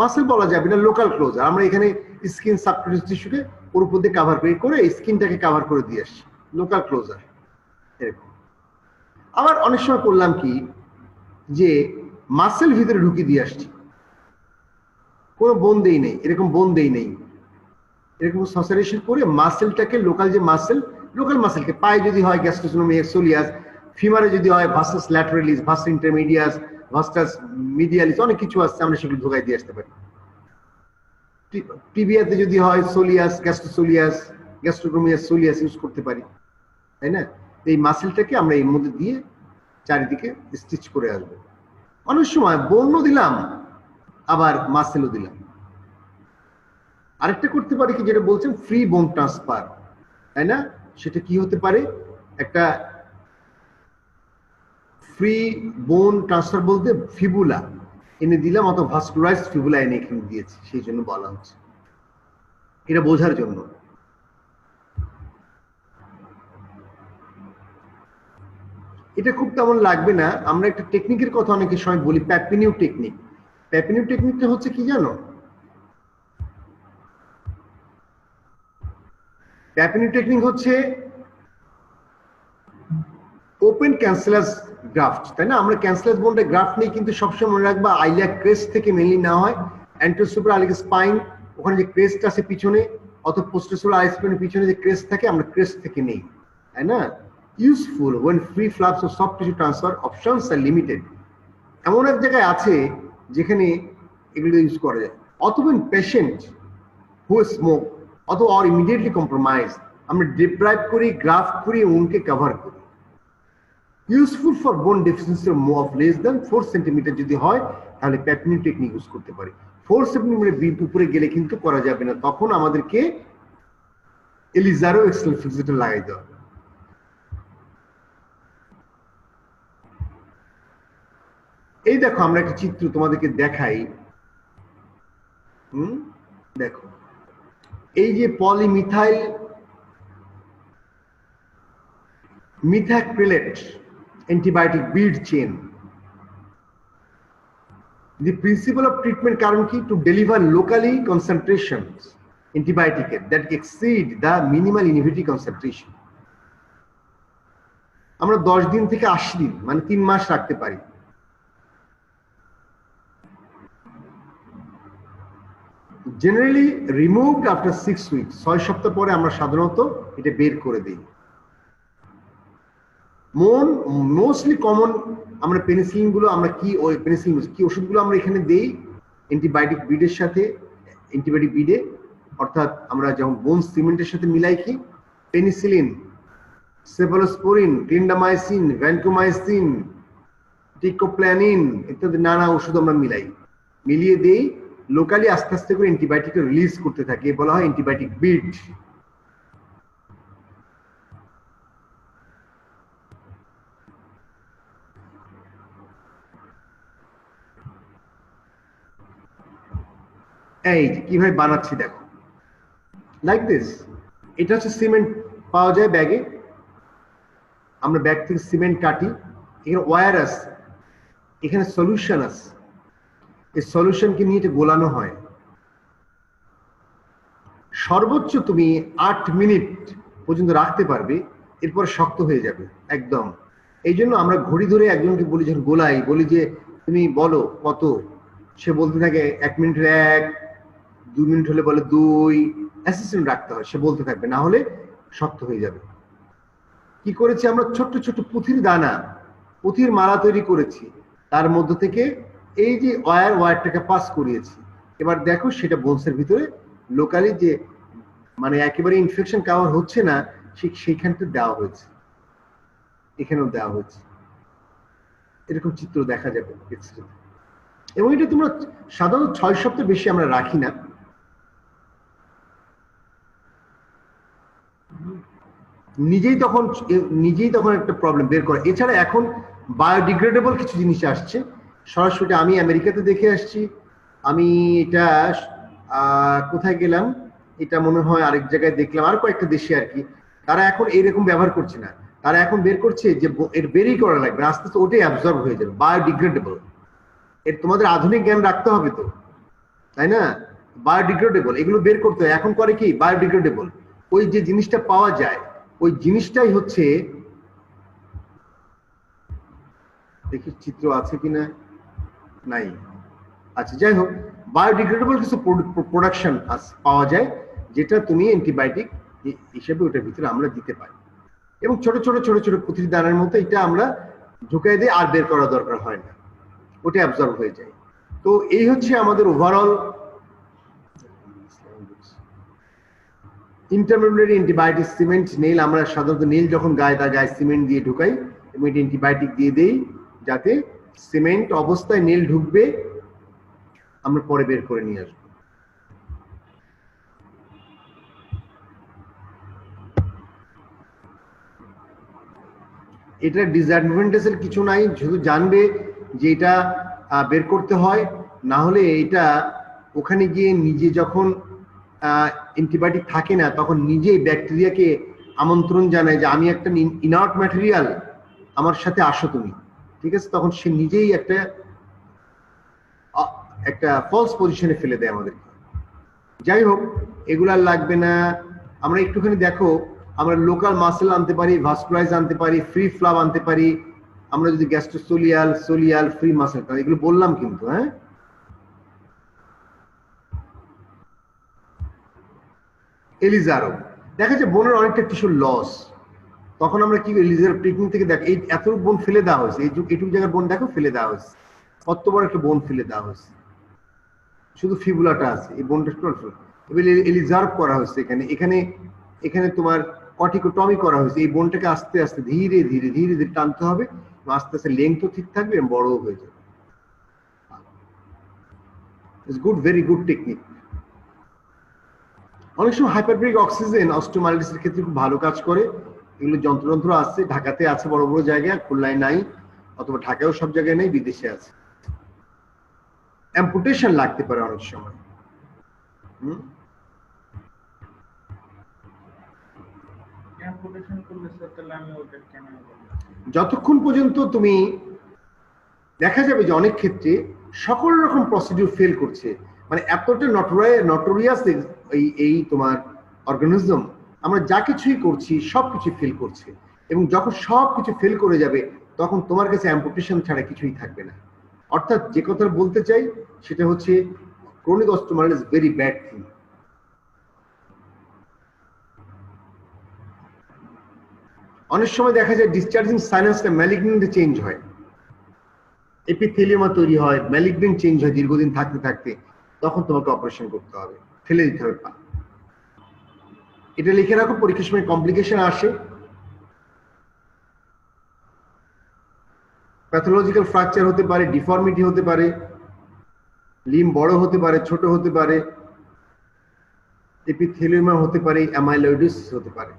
muscle বলা যাবে না, লোকাল ক্লোজার। আমরা এখানে স্কিন সাবকিউটানিয়াস টিস্যুকে ওর উপর দিয়ে কাভার করে স্কিনটাকে কাভার করে দিয়ে আসছি, লোকাল ক্লোজার এরকম। আবার অনেক সময় করলাম কি, যে মাসেল ভিতরে ঢুকিয়ে দিয়ে আসছি, কোনো বোন দেই নেই, এরকম বোন দেই নেই, এরকম সসারেশন করে মাসেলটাকে, লোকাল যে মাসেল, লোকাল মাসেলকে, পায়ে যদি হয় গ্যাস্ট্রোনোমিয়াস সোলিয়াস, ফিমারে যদি হয় ভাসাস ল্যাটারালিস, ভাসাস ইন্টারমিডিয়াস, ভাসাস মিডিয়ালিস, অনেক কিছু আছে, আমরা সেগুলো ঢোকাই দিয়ে আসতে পারি। টিবিয়াতে যদি হয় সোলিয়াস, গ্যাস্ট্রোসোলিয়াস, গ্যাস্ট্রোনোমিয়াস সোলিয়াস ইউজ করতে পারি, তাই না? এই মাসেলটাকে আমরা এর মধ্যে দিয়ে চারিদিকে স্টিচ করে আসবো। অনেক সময় বোনও দিলাম, আবার মাসেলও দিলাম। আরেকটা করতে পারি কি, যেটা বলছেন ফ্রি বোন ট্রান্সফার, তাই না? সেটা কি হতে পারে, একটা ফ্রি বোন ট্রান্সফার বলতে ফিবুলা এনে দিলাম, অথবা ভাস্কুলারাইজড ফিবুলা এনে এখানে দিয়েছি, সেই জন্য বলা হচ্ছে, এটা বোঝার জন্য। এটা খুব তেমন লাগবে না। আমরা একটা টেকনিকের কথা অনেকের সময় বলি, প্যাপিনিউ টেকনিক। প্যাপিনিউ টেকনিকটা হচ্ছে কি জানো, প্যাপিনিউ টেকনিক হচ্ছে ওপেন ক্যান্সেলাস গ্রাফট, তাই না? আমরা ক্যান্সেলাস বোনটা গ্রাফট নেই, কিন্তু সবসময় মনে রাখবা আইলিয়াক ক্রেস্ট থেকে মেনলি না হয়, অ্যান্টেরোসুপ্রালিক স্পাইন, ওখানে যে ক্রেস্ট আছে পিছনে, অথবা পোস্টেরোসুপ্রাল আইসপিনের পিছনে যে ক্রেস্ট থাকে, আমরা ক্রেস্ট থেকে নেই, তাই না? Useful when free flaps of soft tissue transfer options are limited। এমন এক জায়গায় আছে যেখানে এগুলো ইউজ করা যায়। অথবা পেশেন্ট হু স্মোক অথবা আর ইমিডিয়েটলি কম্প্রোমাইজ আমরা ডিপ্রাইভ করি, গ্রাফ করি, উনকে কভার করি। ইউজফুল ফর বোন deficiency of less than 4 centimetre যদি হয় তাহলে প্যাটনি টেকনিক ইউজ করতে পারি। 4 সেন্টিমিটার উপরে গেলে কিন্তু করা যাবে না, তখন আমাদেরকে এলিজারো এক্সেল ফিক্সেটর লাগাইতে হবে। এই দেখো আমরা একটা চিত্র তোমাদেরকে দেখাই। দেখো এই যে polymethyl methacrylate antibiotic bead chain, the principle of treatment কারণ কি to deliver locally concentrations antibiotic that exceed the minimal inhibitory concentration। আমরা 10 দিন থেকে 80 দিন মানে 3 মাস রাখতে পারি। জেনারেলি রিমুভড আফটার 6 উইকস, 6 সপ্তাহ পরে আমরা সাধারণত এটা বের করে দিই। মোস্টলি কমন আমরা পেনিসিলিন গুলো আমরা কি ওই পেনিসিলিন কি ওষুধগুলো আমরা এখানে দেই অ্যান্টিবায়োটিক বিডের সাথে, অ্যান্টিবায়োটিক বিডে অর্থাৎ আমরা যেমন বোন সিমেন্টের সাথে মিলাই কি পেনিসিলিন, সেফালোস্পোরিন, ক্লিন্ডামাইসিন, ভ্যানকোমাইসিন, টিকোপ্ল্যানিন ইত্যাদি নানা ওষুধ আমরা মিলিয়ে দেই, লোকালি আস্তে আস্তে করে অ্যান্টিবায়োটিক রিলিজ করতে থাকি, বলা হয় অ্যান্টিবায়োটিক বিড। এই কিভাবে বানাচ্ছি দেখো, লাইক দিস। এটা হচ্ছে সিমেন্ট পাওয়া যায় ব্যাগে, আমরা ব্যাগ থেকে সিমেন্ট কাটি, এখানে ওয়্যার আছে, এখানে সলিউশন আছে, এই সলিউশনকে নিয়ে এটা গোলানো হয়। সর্বোচ্চ তুমি 8 মিনিট পর্যন্ত রাখতে পারবে, এরপর শক্ত হয়ে যাবে একদম। এই জন্য আমরা ঘড়ি ধরে একজনকে বলি, যখন গোলাই বলি যে তুমি বলো কত, সে বলতে থাকে 1 মিনিটের 1, 2 মিনিট হলে বলে 2, অ্যাসিস্ট্যান্ট রাখতে হয়, সে বলতে থাকবে, না হলে শক্ত হয়ে যাবে। কি করেছি আমরা, ছোট্ট ছোট্ট পুঁথির দানা, পুঁথির মালা তৈরি করেছি, তার মধ্য থেকে এই যে ওয়্যারটাকে পাস করিয়েছি। এবার দেখো সেটা বোনসের ভিতরে লোকালি যে মানে একেবারে ইনফেকশন কাভার হচ্ছে না, সেইখানটা দেওয়া হয়েছে, এখানেও দেওয়া হয়েছে। এরকম চিত্র দেখা যাবে এক্সরেতে। এবং এটা তোমরা সাধারণত 6 সপ্তাহ বেশি আমরা রাখি না। নিজেই তখন একটা প্রবলেম বের করে। এছাড়া এখন বায়োডিগ্রেডেবল কিছু জিনিস আসছে সরাসরি, আমি আমেরিকাতে দেখে আসছি, আমি এটা কোথায় গেলাম, এটা মনে হয় আরেক জায়গায় দেখলাম, আর কয়েকটা দেশে আর কি, তারা এখন এইরকম ব্যবহার করছে না, তারা এখন বের করছে যে এর বেরই করা লাগবে, আস্তে আস্তে ওটাই অ্যাবজর্ব হয়ে যাবে, বায়োডিগ্রেডেবল। এর তোমাদের আধুনিক জ্ঞান রাখতে হবে তো, তাই না? বায়োডিগ্রেডেবল এগুলো বের করতে হয়। এখন করে কি বায়োডিগ্রেডেবল, ওই যে জিনিসটা পাওয়া যায় ওই জিনিসটাই হচ্ছে, দেখি চিত্র আছে কিনা, নাই, আচ্ছা যাই হোক, বায়োডিগ্রেডেবল কিছু প্রোডাকশন পাওয়া যায় যেটা তুমি অ্যান্টিবায়োটিক হিসেবে ওটার ভিতরে আমরা দিতে পারি। এবং ছোট ছোট ছোট ছোট পুঁথির দানার মতো এটা আমরা ঢুকাই দিই, আর বের করা দরকার হয় না, ওটা অ্যাবজর্ব হয়ে যায়। তো এই হচ্ছে আমাদের overall intermediate antibiotic cement nail. আমরা সাধারণত নেইল যখন গায়ে তার গায়ে সিমেন্ট দিয়ে ঢুকাই এবং এটা অ্যান্টিবায়োটিক দিয়ে দেই, যাতে সিমেন্ট অবস্থায় নেইল ঢুকবে, আমরা পরে বের করে নিয়ে আসবো। এটা ডিসঅ্যাডভান্টেজের কিছু নাই, শুধু জানবে যে এটা বের করতে হয়, না হলে এটা ওখানে গিয়ে নিজে যখন অ্যান্টিবায়োটিক থাকে না তখন নিজেই ব্যাকটেরিয়াকে আমন্ত্রণ জানায় যে আমি একটা ইনার্ট ম্যাটেরিয়াল, আমার সাথে আসো তুমি, ঠিক আছে? তখন সে নিজেই একটা ফলস পজিশনে ফেলে দেয় আমাদেরকে। যাই হোক, এগুলার লাগবে না। আমরা একটুখানি দেখো, আমরা লোকাল মাসেল আনতে পারি, ভাস্কুলাইজ আনতে পারি, ফ্রি ফ্লাভ আনতে পারি, আমরা যদি গ্যাস্ট্রোসোলিয়াল ফ্রি মাসেল, এগুলো বললাম কিন্তু, হ্যাঁ। এলিজারো দেখা যায় বোনের অনেকটা টিস্যু লস, তখন আমরা কি এলিজারো ট্রিটমেন্ট থেকে দেখ এই এতটুকু বোন ফেলে দেওয়া হয়েছে, এইটুকু জায়গার বোন দেখো ফেলে দেওয়া হয়েছে, কত বড় একটা বোন ফেলে দেওয়া হয়েছে, শুধু ফিবুলাটা আছে, এই বোনটা টোটাল এবার এলিজার্ভ করা হয়েছে এখানে এখানে এখানে তোমার কটিকোটমি করা হয়েছে। এই বোনটাকে আস্তে আস্তে ধীরে ধীরে ধীরে ধীরে টানতে হবে, আস্তে আস্তে লেংথও ঠিক থাকবে এবং বড়ও হয়ে যাবে। It's good, very good technique. অনেক সময় হাইপারব্রিক অক্সিজেন অস্টিওমাইলিটিসের ক্ষেত্রে খুব ভালো কাজ করে। এগুলো যন্ত্র আছে, ঢাকাতে আছে বড় বড় জায়গায়, খুলনায় নাই, অথবা ঢাকায়ও সব জায়গায় নেই, বিদেশে আছে। অ্যাম্পুটেশন লাগতে পারে অনেক সময়। যতক্ষণ পর্যন্ত তুমি দেখা যাবে যে অনেক ক্ষেত্রে সকল রকম প্রসিডিউর ফেল করছে, মানে এতটা নটোরিয়াস এই তোমার অর্গানিজম, আমরা যা কিছুই করছি সবকিছু ফেল করছে, এবং যখন সবকিছু ফেল করে যাবে তখন তোমার কাছে অ্যাম্পুটেশন ছাড়া কিছুই থাকবে না। অর্থাৎ যে কথা বলতে চাই সেটা হচ্ছে chronic osteomyelitis is very bad thing. অনেক সময় দেখা যায় ডিসচার্জিং সাইনাসটা ম্যালিগন্যান্ট চেঞ্জ হয়, এপিথেলিয়ামা তৈরি হয়, ম্যালিগন্যান্ট চেঞ্জ হয় দীর্ঘদিন থাকতে থাকতে, তখন তোমাকে অপারেশন করতে হবে, ফেলে দিতে হবে পা। এটা লিখে রাখো, পরীক্ষার সময় কমপ্লিকেশন আসে। প্যাথোলজিক্যাল ফ্র্যাকচার হতে পারে, ডিফর্মিটি হতে পারে, লিম বড় হতে পারে, ছোট হতে পারে, এপিথেলিয়ামা হতে পারে, অ্যামাইলয়েডোসিস হতে পারে।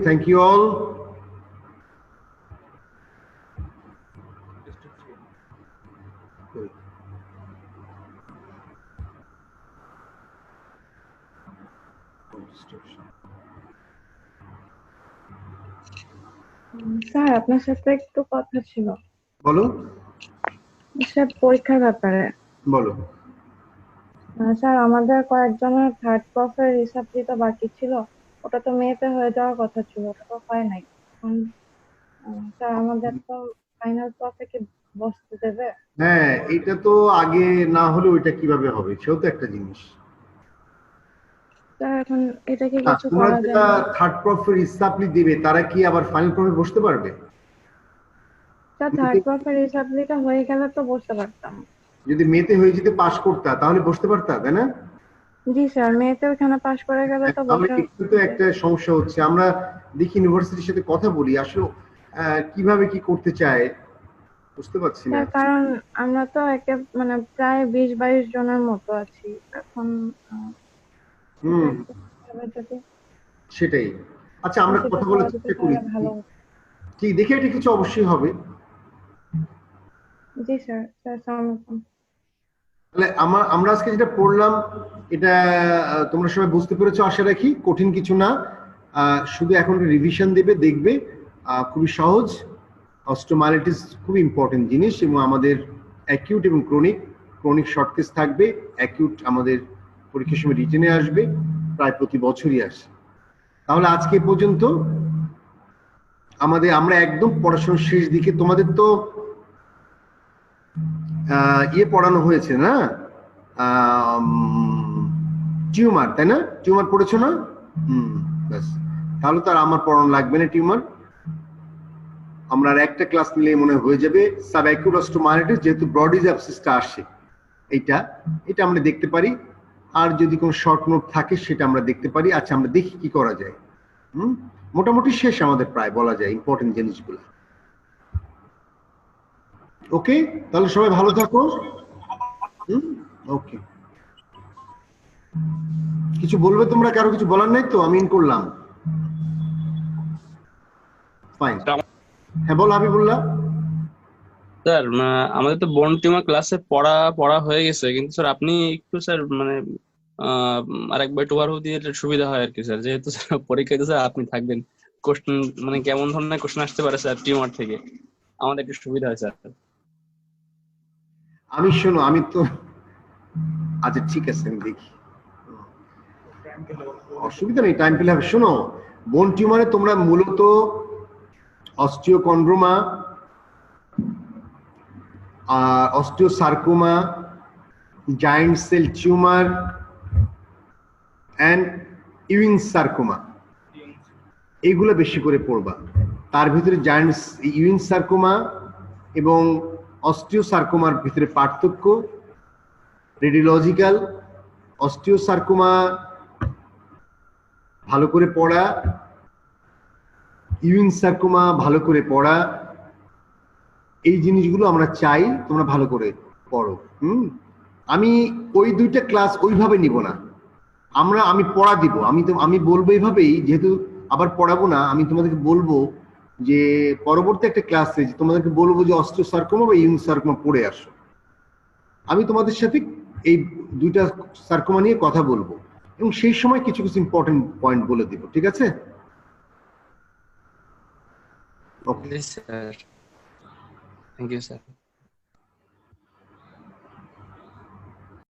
Thank you all. স্যার আপনার সাথে একটু কথা ছিল। বলো। স্যার পরীক্ষার ব্যাপারে। বলো। স্যার আমাদের কয়েকজনের থার্ড প্রফের হিসাব দিতে বাকি ছিল, ওটা তো মেয়েতে হয়ে যাওয়ার কথা ছিল, ওটা তো হয় নাই। স্যার আমাদের তো ফাইনাল প্রফে কি বসতে দেবে? হ্যাঁ, এটা তো আগে না হলে ওইটা কিভাবে হবে, সেও তো একটা জিনিস। স্যার এখন এটা কি কিছু তোমরা করা যারা যায়? থার্ড প্রফের সাপ্লি দিবে তারা কি আবার ফাইনাল প্রফে বসতে পারবে? স্যার থার্ড প্রফের হিসাব দিতে হয়ে গেলে তো বসতে পারতাম। যদি মেতে হয়ে যেতে পাস করতা তাহলে বসতে পারতা, তাই না? জি স্যার, মেয়েতে ওখানে পাস করে গেলে তো তাহলে বসে। একটু তো একটা সমস্যা হচ্ছে। আমরা দেখি ইউনিভার্সিটির সাথে কথা বলি, আসলে কিভাবে কি করতে চায় বুঝতে পারছি না। কারণ আমরা তো মানে প্রায় 20-22 জনের মতো আছি এখন। সেটাই। আচ্ছা, আমরা কথা বলার চেষ্টা করি, ঠিক দেখে এটা কিছু অবশ্যই হবে। জি স্যার। তাহলে আমরা আজকে যেটা পড়লাম এটা তোমরা সবাই বুঝতে পেরেছো আশা রাখি। কঠিন কিছু না, শুধু এখন রিভিশন দেবে, দেখবে খুবই সহজ। অস্টিওমাইলিটিস খুব ইম্পর্টেন্ট জিনিস, এবং আমাদের অ্যাকিউট এবং ক্রনিক শর্ট কেস থাকবে। অ্যাকিউট আমাদের পরীক্ষার সময় রিটেনে আসবে, প্রায় প্রতি বছরই আসে। তাহলে আজকে পর্যন্ত আমরা একদম পড়াশোনার শেষ দিকে। তোমাদের তো ইয়ে পড়ানো হয়েছে না, টিউমার, তাই না? টিউমার পড়েছো না? ব্যাস, তাহলে তো আর আমার পড়ানো লাগবে না টিউমার। আমরা আর একটা ক্লাস নিলে মনে হয়ে যাবে। সাবঅ্যাকিউট অস্টিওমাইলিটিস, যেহেতু ব্রডিজ অ্যাবসেসটা আসে, এটা আমরা দেখতে পারি। আর যদি কোনো শর্ট নোট থাকে সেটা আমরা দেখতে পারি। আচ্ছা, আমরা দেখি কি করা যায়। মোটামুটি শেষ আমাদের প্রায় বলা যায় ইম্পর্টেন্ট জিনিসগুলো। ওকে, তাহলে সবাই ভালো থাকো। ওকে, কিছু বলবে তোমরা? কারো কিছু বলার নাই তো? আমি করলাম। ফাইন। হ্যাঁ বল হাবিবুল্লাহ। স্যার আমাদের তো বোন টিউমার ক্লাসে পড়া হয়ে গেছে, কিন্তু স্যার আপনি একটু স্যার মানে আরেকবার একটু ওভারভিউ দিয়ে সুবিধা হয় আর কি স্যার, যেহেতু পরীক্ষায় তো স্যার আপনি থাকবেন, কোশ্চেন মানে কেমন ধরনের কোশ্চেন আসতে পারে স্যার টিউমার থেকে, আমাদের একটু সুবিধা হয় স্যার। আমি শোনো, আমি তো আচ্ছা ঠিক আছে আমি দেখি, অসুবিধা নেই, টাইম পেলে হবে। শোনো, বোন টিউমারে তোমরা মূলত osteochondroma, osteosarcoma, giant cell tumour and Ewing sarcoma এইগুলো বেশি করে পড়বা। তার ভিতরে জায়েন্ট ইউইং সার্কোমা এবং অস্টিওসার্কোমার ভিতরে পার্থক্য, রেডিওলজিক্যাল, অস্টিওসার্কোমা ভালো করে পড়া, ইউইং সার্কোমা ভালো করে পড়া, এই জিনিসগুলো আমরা চাই তোমরা ভালো করে পড়ো। আমি ওই দুইটা ক্লাস ওইভাবে নিব না, আমি পড়া দিব, আমি বলবো এইভাবেই, যেহেতু আবার পড়াবো না, আমি তোমাদেরকে বলবো যে পরবর্তী একটা ক্লাসে তোমাদেরকে বলবো যে অস্টিওসার্কোমা বা ইউইং সার্কোমা পড়ে আসো। আমি তোমাদের সাথে এই দুইটা সার্কোমা নিয়ে কথা বলবো এবং সেই সময় কিছু কিছু ইম্পর্টেন্ট পয়েন্ট বলে দিব, ঠিক আছে? Okay sir, thank you sir.